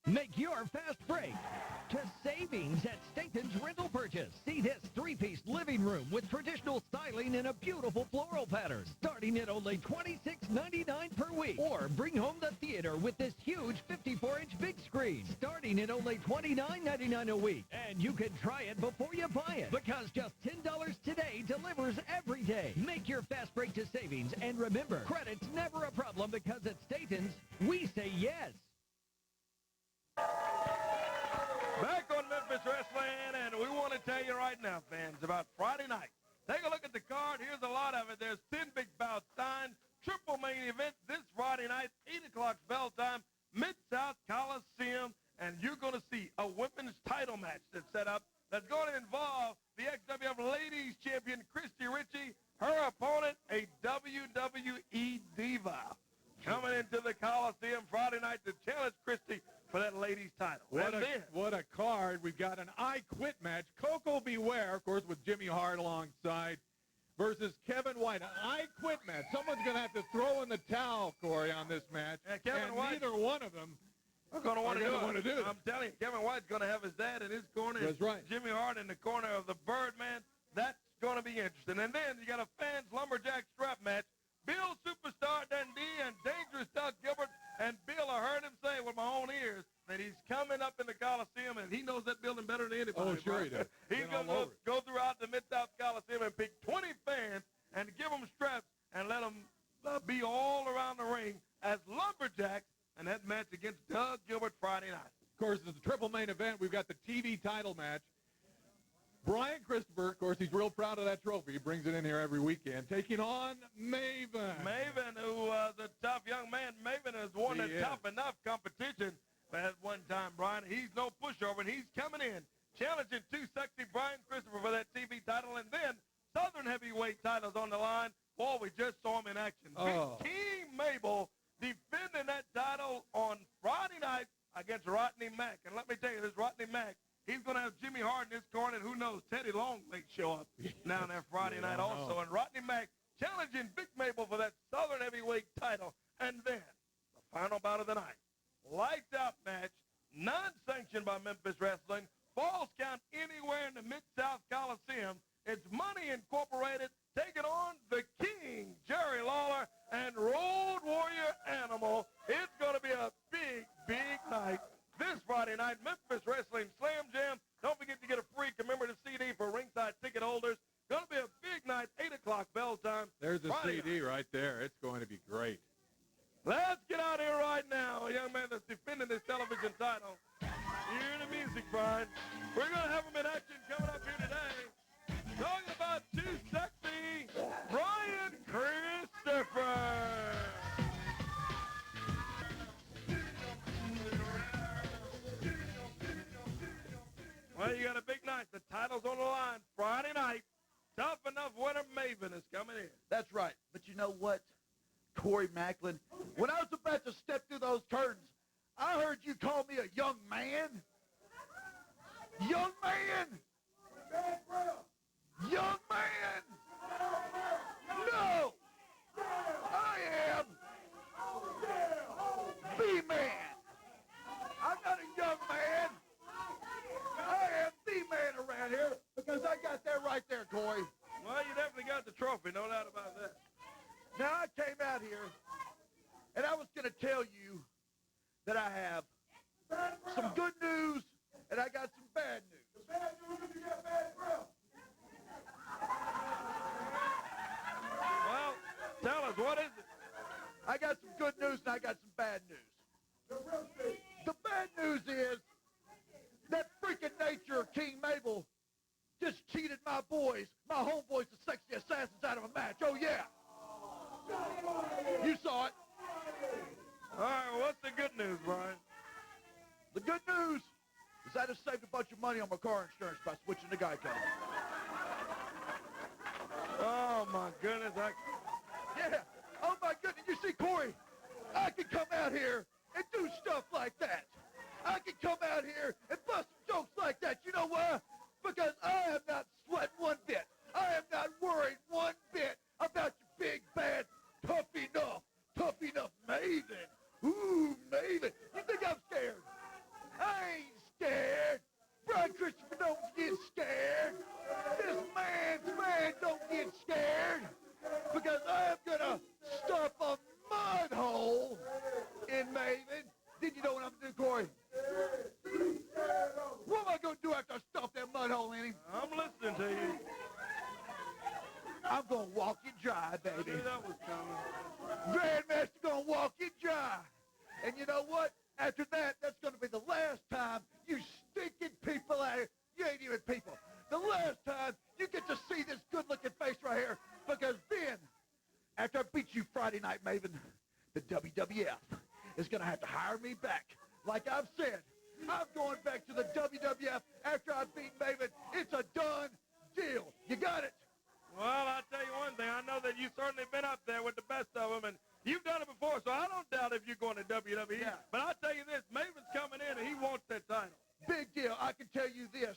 Speaker 16: Make your fast break to savings at Staten's Rental Purchase. See this 3-piece living room with traditional styling and a beautiful floral pattern, starting at only $26.99 per week. Or bring home the theater with this huge 54-inch big screen, starting at only $29.99 a week. And you can try it before you buy it, because just $10 today delivers every day. Make your fast break to savings, and remember, credit's never a problem, because at Staten's, we say yes.
Speaker 5: Back on Memphis Wrestling, and we want to tell you right now, fans, about Friday night. Take a look at the card. Here's a lot of it. There's 10 big bouts signed, triple main event this Friday night, 8 o'clock bell time, Mid-South Coliseum, and you're going to see a women's title match that's set up that's going to involve the XWF Ladies Champion, Christy Ritchie, her opponent, a WWE Diva. Coming into the Coliseum Friday night to challenge Christy for that ladies title.
Speaker 1: What a card. We've got an I Quit match. Coco Beware, of course, with Jimmy Hart alongside, versus Kevin White. An I Quit match. Someone's going to have to throw in the towel, Corey, on this match.
Speaker 5: Yeah, Kevin White,
Speaker 1: neither one of them
Speaker 5: are going to want to do
Speaker 1: it.
Speaker 5: I'm telling you, Kevin White's going to have his dad in his corner.
Speaker 1: That's right.
Speaker 5: Jimmy Hart in the corner of the Birdman. That's going to be interesting. And then you got a fans Lumberjack strap match. Bill Superstar Dundee and Dangerous Doug Gilbert. And Bill, I heard him say with my own ears that he's coming up in the Coliseum, and he knows that building better than anybody.
Speaker 1: Oh, sure he does.
Speaker 5: He's going to go throughout the Mid-South Coliseum and pick 20 fans and give them straps and let them be all around the ring as Lumberjacks, and that match against Doug Gilbert Friday night.
Speaker 1: Of course, it's the triple main event. We've got the TV title match. Brian Christopher, of course, he's real proud of that trophy. He brings it in here every weekend, taking on Maven.
Speaker 5: Maven, who was a tough young man. Maven has won a tough enough competition at one time, Brian. He's no pushover, and he's coming in, challenging Too Sexy Brian Christopher for that TV title, and then Southern Heavyweight titles on the line. Boy, we just saw him in action. Big King Mabel defending that title on Friday night against Rodney Mack. And let me tell you, this Rodney Mack, he's going to have Jimmy Hart in his corner, and who knows, Teddy Long may show up down there Friday night also. And Rodney Mack challenging Big Mabel for that Southern Heavyweight title. And then the final bout of the night, lights out match, non-sanctioned by Memphis Wrestling, falls count anywhere in the Mid-South Coliseum. It's Money Incorporated taking on the King, Jerry Lawler, and Road Warrior Animal. It's going to be a big, big night. This Friday night, Memphis Wrestling Slam Jam. Don't forget to get a free commemorative CD for ringside ticket holders. Going to be a big night, 8 o'clock bell time.
Speaker 1: There's a
Speaker 5: Friday
Speaker 1: CD right there. It's going to be great.
Speaker 5: Let's get out here right now. A young man that's defending his television title. Hear the music, Brian. We're going to have him in action coming up here today. Talking about Too Sexy, Brian Christopher. Well, you got a big night. The title's on the line Friday night. Tough enough winner Maven is coming in.
Speaker 7: That's right. But you know what, Corey Macklin? When I was about to step through those curtains, I heard you call me a young man. Young man! Young man! No! I am the man. I'm not a young man. I am the man around here because I got that right there, Corey.
Speaker 5: Well, you definitely got the trophy, no doubt about that.
Speaker 7: Now, I came out here, and I was going to tell you that I have some good news, and I got some bad news. The bad news is you got bad breath.
Speaker 5: Well, tell us, what is it?
Speaker 7: I got some good news, and I got some bad news. The bad news is that freaking nature of King Mabel just cheated my boys, my homeboys, the sexy assassins, out of a match. Oh, yeah. You saw it.
Speaker 5: All right, well, what's the good news, Brian?
Speaker 7: The good news is I just saved a bunch of money on my car insurance by switching to Geico.
Speaker 5: Oh, my goodness.
Speaker 7: Yeah. Oh, my goodness. You see, Corey, I can come out here and do stuff like that. I can come out here and bust jokes like that. You know why? Because I am not sweating one bit. I am not worried one bit about your big, bad, tough enough Maven. Ooh, Maven. You think I'm scared? I ain't scared. Brian Christopher don't get scared. This man don't get scared. Because I am going to stuff a mud hole in Maven. Did you know what I'm going to do, Corey? What am I going to do after I stuff that mud hole in him?
Speaker 5: I'm listening to you.
Speaker 7: I'm going to walk you dry, baby.
Speaker 5: I knew that was coming.
Speaker 7: Grandmaster going to walk you dry. And you know what? After that, that's going to be the last time you stinking people out here. You ain't even people. The last time you get to see this good-looking face right here. Because then, after I beat you Friday night, Maven, the WWF is going to have to hire me back. Like I've said, I'm going back to the WWF after I beat Maven. It's a done deal. You got it?
Speaker 5: Well, I'll tell you one thing. I know that you've certainly been up there with the best of them, and you've done it before, so I don't doubt if you're going to WWE.
Speaker 7: Yeah.
Speaker 5: But I'll tell you this, Maven's coming in, and he wants that title.
Speaker 7: Big deal. I can tell you this.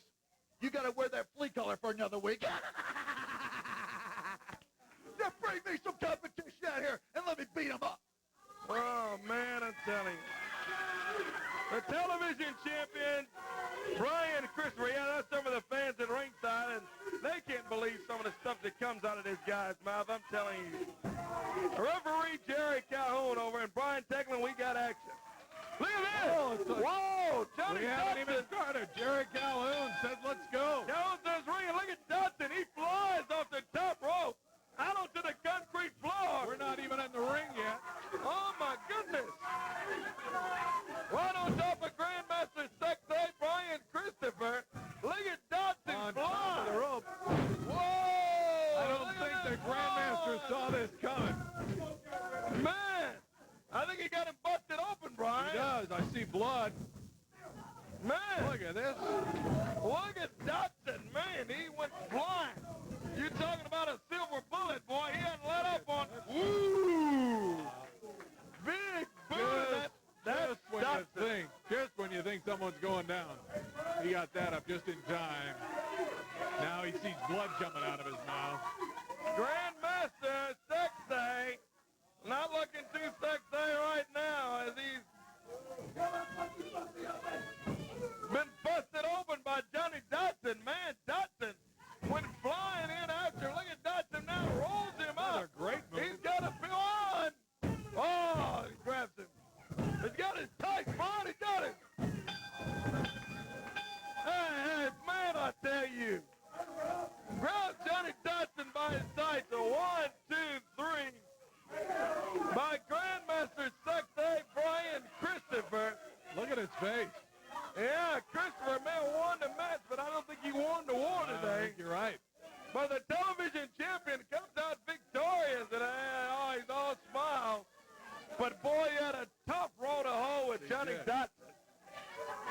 Speaker 7: You got to wear that flea collar for another week. Just bring me some competition out here and let me beat them up.
Speaker 5: Oh, man, I'm telling you. The television champion, Brian Christopher. Yeah, that's some of the fans at ringside, and they can't believe some of the stuff that comes out of this guy's mouth. I'm telling you. Referee Jerry Calhoun over, and Brian Teglin, we got action. Look at this. Whoa, Johnny
Speaker 1: We haven't even
Speaker 5: Dodson.
Speaker 1: started. Jerry Calhoun says, let's go.
Speaker 5: Calhoun says ring, and look at Dodson. He flies off the top rope out onto the concrete floor.
Speaker 1: We're not even in the ring yet.
Speaker 5: Oh, my goodness. Right on top of Grandmaster
Speaker 1: does. I see blood.
Speaker 5: Man,
Speaker 1: Look at this.
Speaker 5: look at Dodson. Man, he went flying. You're talking about a silver bullet, boy. He hadn't let up on. Ooh, big boom. That's Dodson.
Speaker 1: Just when you think someone's going down, he got that up just in time. Now he sees blood coming out of his mouth.
Speaker 5: Grandmaster Sexay, not looking too sexy right now as he's been busted open by Johnny Dodson. Man, Dodson went flying in after. Look at Dodson now, rolls him up.
Speaker 1: Great move.
Speaker 5: He's got a bill on. Oh, he grabs him. He's got his tight bond. He got it. Hey, man, I tell you. Grab Johnny Dodson by his tights. A 1, 2, 3. By Grandmaster Sexay Brian Christopher.
Speaker 1: Look at his face.
Speaker 5: Yeah, Christopher may have won the match, but I don't think he won the war
Speaker 1: I
Speaker 5: today.
Speaker 1: think you're right.
Speaker 5: But the television champion comes out victorious, and he's all smile. But boy, he had a tough road to hoe with Johnny Dodson.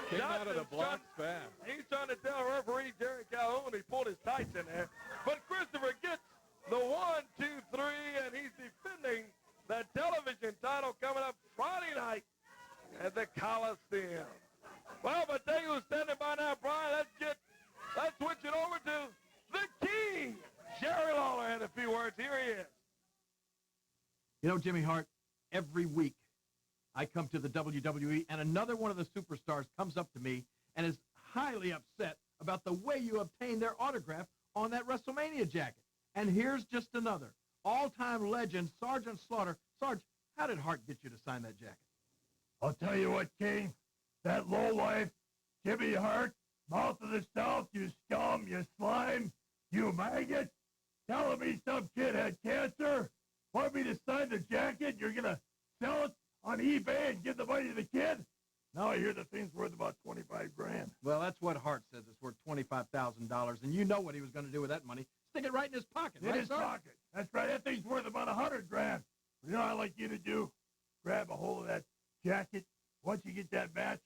Speaker 1: Came out of the blocks fast.
Speaker 5: He's trying to tell referee Jerry Calhoun he pulled his tights in there. But Christopher gets the 1, 2, 3, and he's defending the television title coming up Friday night at the Coliseum. Well, but tell you who's standing by now, Brian. Let's switch it over to the King, Jerry Lawler, and a few words. Here he is.
Speaker 8: You know, Jimmy Hart, every week I come to the WWE, and another one of the superstars comes up to me and is highly upset about the way you obtained their autograph on that WrestleMania jacket. And here's just another. All-time legend, Sergeant Slaughter. Sarge, how did Hart get you to sign that jacket?
Speaker 7: I'll tell you what, King. That lowlife, Jimmy Hart, mouth of the South, you scum, you slime, you maggot, telling me some kid had cancer, want me to sign the jacket, you're going to sell it on eBay and give the money to the kid? Now I hear the thing's worth about $25 grand.
Speaker 8: Well, that's what Hart says. It's worth $25,000, and you know what he was going to do with that money. Stick it right in his pocket,
Speaker 7: In
Speaker 8: right,
Speaker 7: his
Speaker 8: Sarge?
Speaker 7: pocket. That's right. That thing's worth about $100 grand. You know what I'd like you to do? Grab a hold of that jacket. Once you get that match,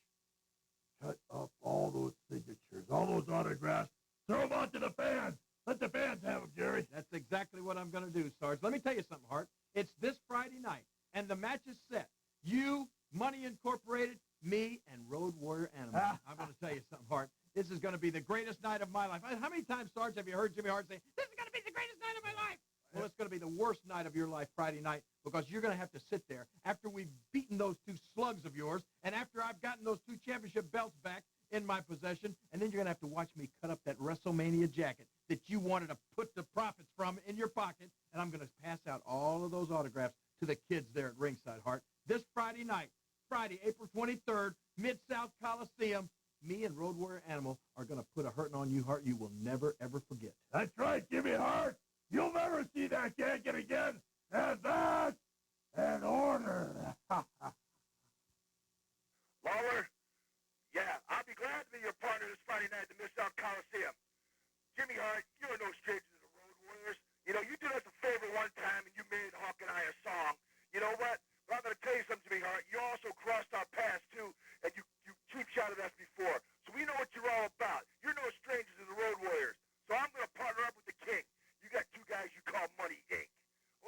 Speaker 7: cut up all those signatures, all those autographs. Throw them out to the fans. Let the fans have them, Jerry.
Speaker 8: That's exactly what I'm going to do, Sarge. Let me tell you something, Hart. It's this Friday night, and the match is set. You, Money Incorporated, me, and Road Warrior Animal. I'm going to tell you something, Hart. This is going to be the greatest night of my life. How many times, Sarge, have you heard Jimmy Hart say, this is going to be the greatest night of my life? Well, it's going to be the worst night of your life Friday night because you're going to have to sit there after we've beaten those two slugs of yours and after I've gotten those 2 championship belts back in my possession, and then you're going to have to watch me cut up that WrestleMania jacket that you wanted to put the profits from in your pocket, and I'm going to pass out all of those autographs to the kids there at ringside, Hart. This Friday night, Friday, April 23rd, Mid-South Coliseum, me and Road Warrior Animal are going to put a hurting on you, Hart, you will never, ever forget.
Speaker 7: That's right, Jimmy Hart. You'll never see that jacket again. And that's an order.
Speaker 10: Lawler, yeah, I'll be glad to be your partner this Friday night at the Mid-South Coliseum. Jimmy Hart, you're no stranger to the Road Warriors. You know, you did us a favor one time, and you made Hawk and I a song. You know what? But I'm going to tell you something, Jimmy Hart. You also crossed our paths, too, and you cheap-shotted us before. So we know what you're all about. You're no stranger to the Road Warriors. So I'm going to partner up with the King. You got 2 guys you call Money Inc.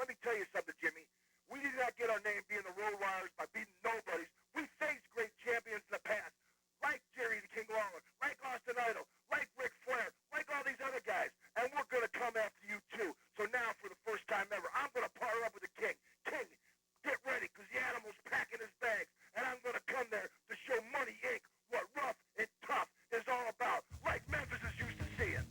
Speaker 10: Let me tell you something, Jimmy. We did not get our name being the Road Warriors by beating nobodies. We faced great champions in the past, like Jerry the King Lawler, like Austin Idol, like Ric Flair, like all these other guys. And we're going to come after you, too. So now, for the first time ever, I'm going to partner up with the King. King, get ready, because the animal's packing his bags. And I'm going to come there to show Money Inc. what rough and tough is all about, like Memphis is used to seeing.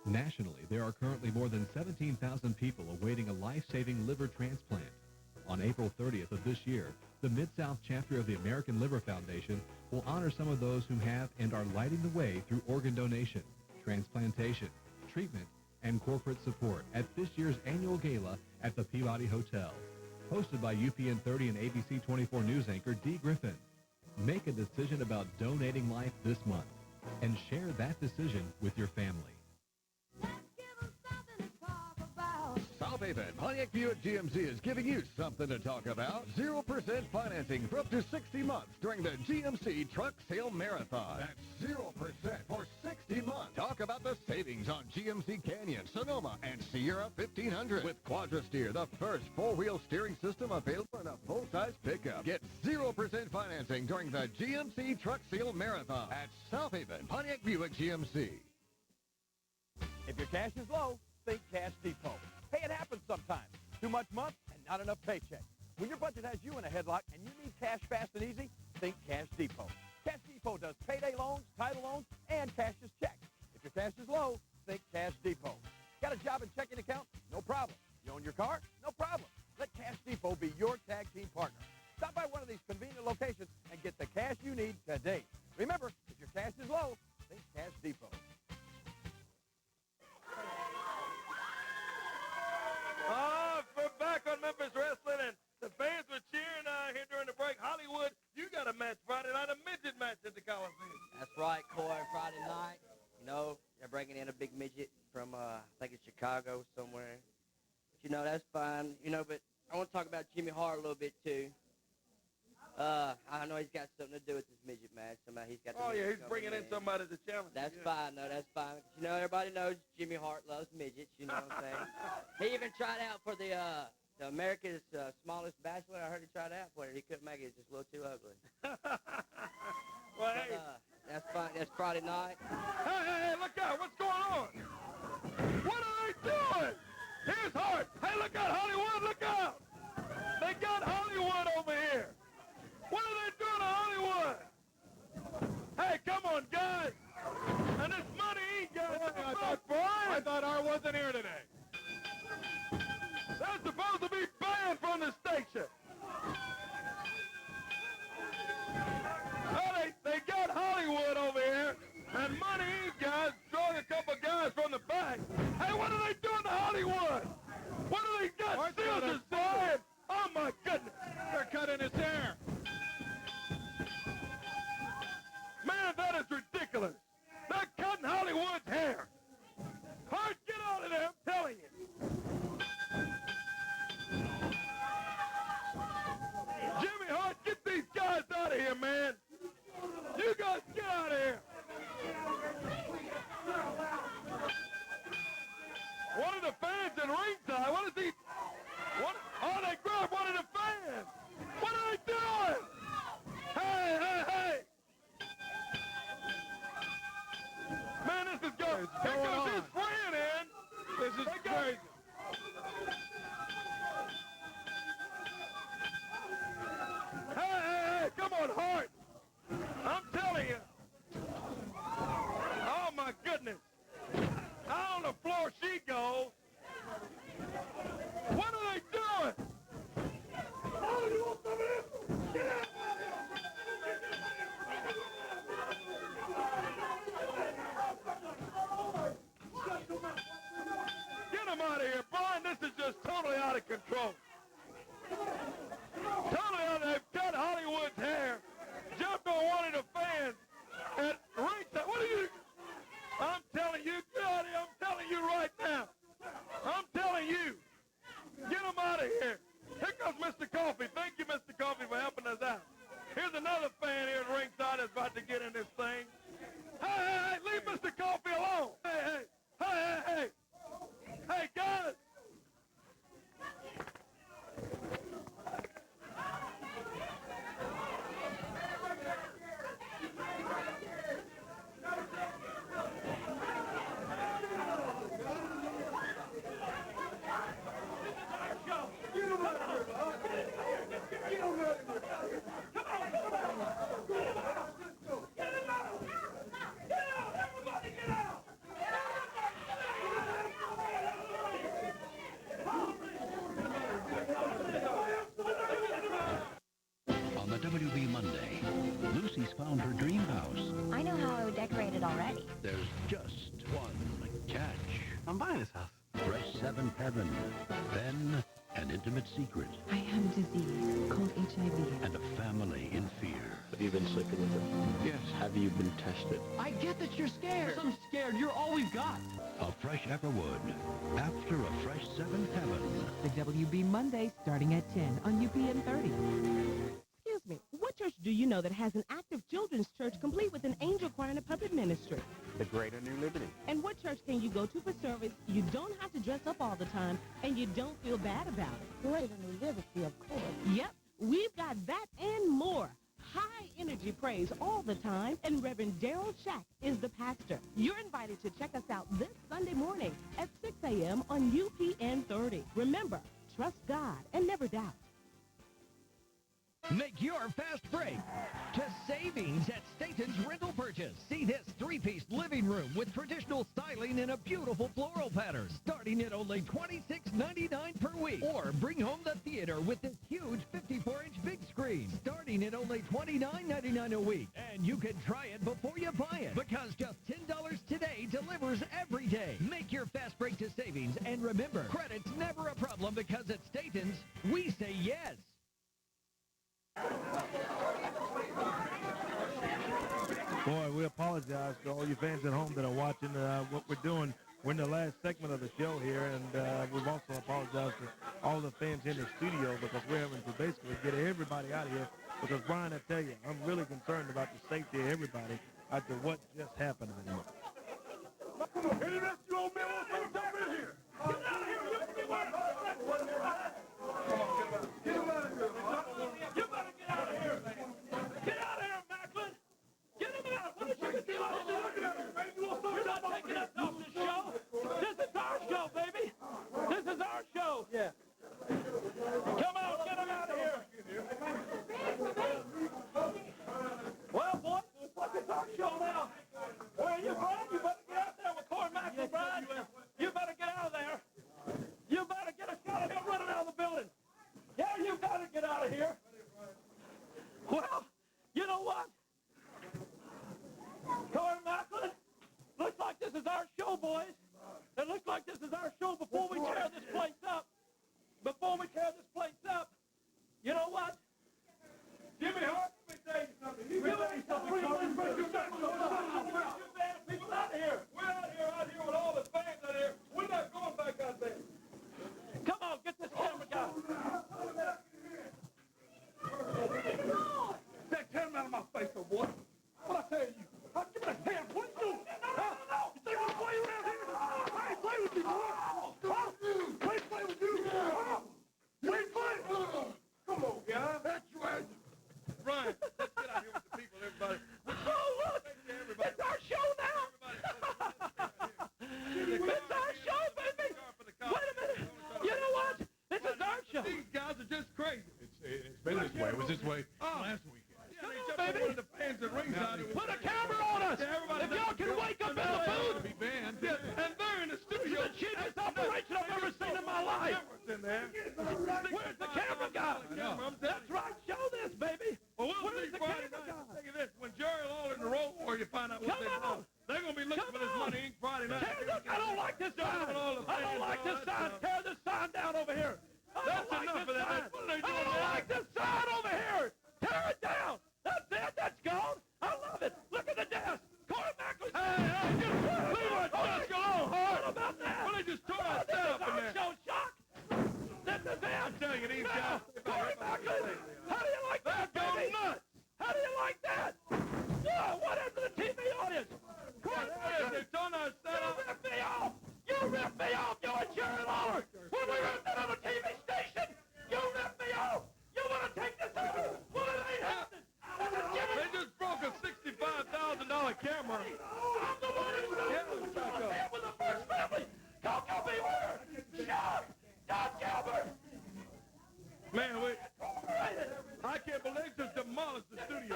Speaker 3: Nationally, there are currently more than 17,000 people awaiting a life-saving liver transplant. On April 30th of this year, the Mid-South chapter of the American Liver Foundation will honor some of those who have and are lighting the way through organ donation, transplantation, treatment, and corporate support at this year's annual gala at the Peabody Hotel. Hosted by UPN 30 and ABC 24 news anchor Dee Griffin. Make a decision about donating life this month and share that decision with your family.
Speaker 12: Let's give 'em something to call
Speaker 3: South Haven, Pontiac Buick GMC is giving you something to talk about. 0% financing for up to 60 months during the GMC Truck Sale Marathon. That's 0% for 60 months. Talk about the savings on GMC Canyon, Sonoma, and Sierra 1500. With Quadra-Steer, the first four-wheel steering system available in a full-size pickup. Get 0% financing during the GMC Truck Sale Marathon at South Haven, Pontiac Buick GMC.
Speaker 8: If your cash is low, think Cash Depot. Hey, it happens sometimes. Too much month and not enough paycheck. When your budget has you in a headlock and you need cash fast and easy, think Cash Depot. Cash Depot does payday loans, title loans, and cashier's checks. If your cash is low, think Cash Depot. Got a job and checking account? No problem. You own your car? No problem. Let Cash Depot be your tag team partner. Stop by one of these convenient locations and get the cash you need today. Remember, if your cash is low, think Cash Depot.
Speaker 5: We're back on Memphis Wrestling, and the fans were cheering here during the break. Hollywood, you got a match Friday night, a midget match at the Coliseum.
Speaker 12: That's right, Corey. Friday night, you know, they're bringing in a big midget from, I think it's Chicago somewhere. But, you know, that's fine. You know, but I want to talk about Jimmy Hart a little bit, too. I know he's got something to do with this midget match. Somehow he's got.
Speaker 5: Oh, yeah, he's bringing in somebody to challenge.
Speaker 12: That's fine. No, that's fine. You know, everybody knows Jimmy Hart loves midgets. You know what I'm saying? He even tried out for the America's Smallest Bachelor. I heard he tried out for it. He couldn't make it. It's just a little too ugly.
Speaker 5: Well,
Speaker 12: but,
Speaker 5: hey.
Speaker 12: That's fine. That's Friday night.
Speaker 5: Hey, look out. What's going on? What are they doing? Here's Hart. Hey, look out, Hollywood. Look out. They got Hollywood over here. What are they doing to Hollywood? Hey, come on, guys. And this money ain't got
Speaker 1: I thought Art wasn't here today.
Speaker 5: They're supposed to be banned from the station. Oh, they got Hollywood over here, and Money Inc. guys throwing a couple guys from the back. Hey, what are they doing to Hollywood? What do they got? Scissors, Brian. Oh, my goodness.
Speaker 1: They're cutting his hair.
Speaker 5: Man, that is ridiculous. They're cutting Hollywood's hair. Hart, get out of there, I'm telling you. Jimmy Hart, get these guys out of here, man. You guys get out of here. One of the fans in ringside, what is he? Oh, they grabbed one of the fans. What are they doing? Hey, hey, hey. Man, this is going. Here comes his friend in.
Speaker 1: This is crazy.
Speaker 5: Hey, come on, Hart. I'm telling you. Oh, my goodness. Out on the floor she goes. What are they doing? Oh, you want some of this? Get out. Get him out of here, Brian. This is just totally out of control. Totally out of. They've cut Hollywood's hair. Jumped on one of the fans at ringside. What are you? I'm telling you, get out of here. I'm telling you right now. I'm telling you. Get him out of here. Here comes Mr. Coffee. Thank you, Mr. Coffee, for helping us out. Here's another fan here at ringside that's about to get in this thing. Hey, leave Mr. Coffee alone. Hey, guys.
Speaker 13: On the WB Monday, Lucy's found her dream house.
Speaker 9: I know how I would decorate it already.
Speaker 13: There's just one catch.
Speaker 15: I'm buying this house.
Speaker 13: Fresh Seventh Heaven. Then, an intimate secret.
Speaker 18: I have a disease called HIV.
Speaker 13: And a family in fear.
Speaker 15: Have you been sleeping with her? Yes. Have you been tested? I get that you're scared. I'm scared. You're all we've got.
Speaker 13: A fresh Everwood. After a fresh Seventh Heaven.
Speaker 18: The WB Monday starting at 10 on UPN 30.
Speaker 14: Excuse me, what church do you know that has an active children's church complete with an angel choir and a puppet ministry?
Speaker 17: The Greater New Liberty.
Speaker 14: And what church can you go to for service? You don't have to dress up all the time, and you don't feel bad about it.
Speaker 19: Greater New Liberty, of course.
Speaker 14: Yep, we've got that and more. High energy praise all the time, and Reverend Daryl Shack is the pastor. You're invited to check us out this Sunday morning at 6 a.m. on UPN 30. Remember, trust God and never doubt.
Speaker 16: Make your fast break to savings at Staten's Rental Purchase. See this three-piece living room with traditional styling and a beautiful floral pattern, starting at only $26.99 per week. Or bring home the theater with this huge 54-inch big screen, starting at only $29.99 a week. And you can try it before you buy it, because just $10 today delivers every day. Make your fast break to savings, and remember, credit's never a problem, because at Staten's, we say yes.
Speaker 5: Boy, we apologize to all you fans at home that are watching what we're doing. We're in the last segment of the show here, and we've also apologized to all the fans in the studio, because we're having to basically get everybody out of here. Because, Brian, I tell you, I'm really concerned about the safety of everybody after what just happened out here.
Speaker 10: Come on, any rest you old men want to jump in here? Get out of here! You can be one. Get him out of here. You better get out of here. Get out of here, Macklin. Get him out. What did you do? Looking at me, man. You want something? You're not taking us off the show. This is our show, baby. This is our show. Yeah. Come on, get him out of here. Well, boys, looks like it's our show now. Where are you, Brian? You better get out there with Corey Macklin, Brian. You better get out of there. You better get a shot of him running out of the building. Yeah, you gotta get out of here. Well, you know what? Corey Macklin, looks like this is our show, boys. It looks like this is our show before we tear this place up. Before we tear this place up, you know what? Jimmy Hart, let me tell you something. You bad people out here. We're out here with all the fans out here. We're not going back out there. Come on, get this camera guy. That camera out of my face, oh boy. What I tell you? I'll give me that camera. What you doing? No. You think I'm playing around here? I ain't playing with you, boy. I ain't playing with you. You ain't playing. Come on, guys. That's right. Ryan, let's get out here with the people, everybody. Oh, look. It's our show now. It's our show, baby. Wait a minute. You know what? This is our show. These guys are just crazy.
Speaker 1: It's been this way. It was this way last weekend.
Speaker 10: Come on, baby. The fans at ringside. Put a camera on us. If y'all can wake up in the booth. And they're in the studio. This is the cheapest operation I've ever seen in my life. Where's the camera guy? That's right. Show this, baby. Well, where's the camera guy? Think of this. When Jerry Lawler and the Lawler-Warrior find out what they're going to be looking for this money Inc. Friday night. Look, I don't like this sign. I don't like this sign. Tear this sign down over here. That's enough of that. What are they doing? I don't like this sign over here. Tear it down. That's it. That's gone. I love it. Look at the desk. Corey Macklin. Hey, just leave our desk alone, Hart. What about that? Well, they just tore our set up in there. Show shock. This is it. I'm telling you, these guys. Corey Macklin. How do you like that, baby? Nuts. How do you like that? What happened to the TV audience? Corey Macklin. They turned our set up. You ripped me off. You ripped me off. You and Jerry Lawler. When we were at the TV station, you ripped me off. You want to take this over? Well, it ain't happening. They just broke a $65,000 camera. I'm the one who's here with the first family. Coco beware. Chuck. Don Gilbert. Man, I can't believe they just demolished the studio.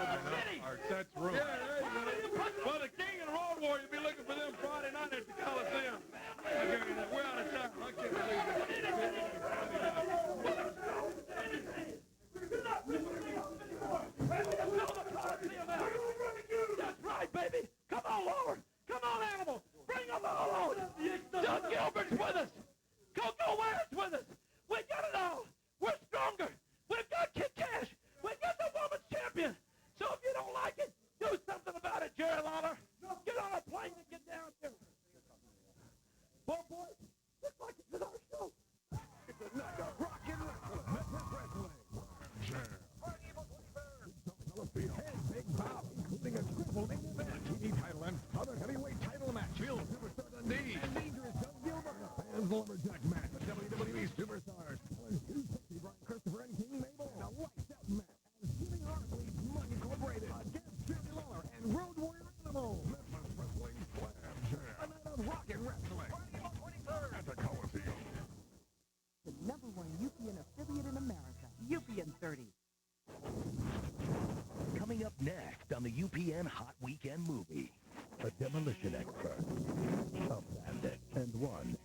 Speaker 1: That's rude.
Speaker 10: Yeah, there you go. Well, the King and Lawler-Warrior will be looking for them Friday night at the Coliseum. We're out of time. I can't believe That's right, baby. Come on, Lawler. Come on, Animal. Bring them all on. Doug Gilbert's with us. Coco Ware's with us. We got it all. We're stronger. We've got Kid Cash. We've got the women's champion. So if you don't like it, do something about it, Jerry Lawler. Get on a plane and get down here. Boy, looks like it's our show. It's a nut.
Speaker 1: Lumberjack match. The WWE superstars. Brian Christopher and King Mabel. And a lights-out match. As Jimmy Hart leads Money Incorporated against Jerry Lawler and Road-Warrior Animal. Memphis Wrestling Slam Jam. A night of rockin' wrestling. April 23rd at the Coliseum.
Speaker 2: The #1 UPN affiliate in America, UPN 30.
Speaker 19: Coming up next on the UPN Hot Weekend Movie, a demolition expert, a bandit, and one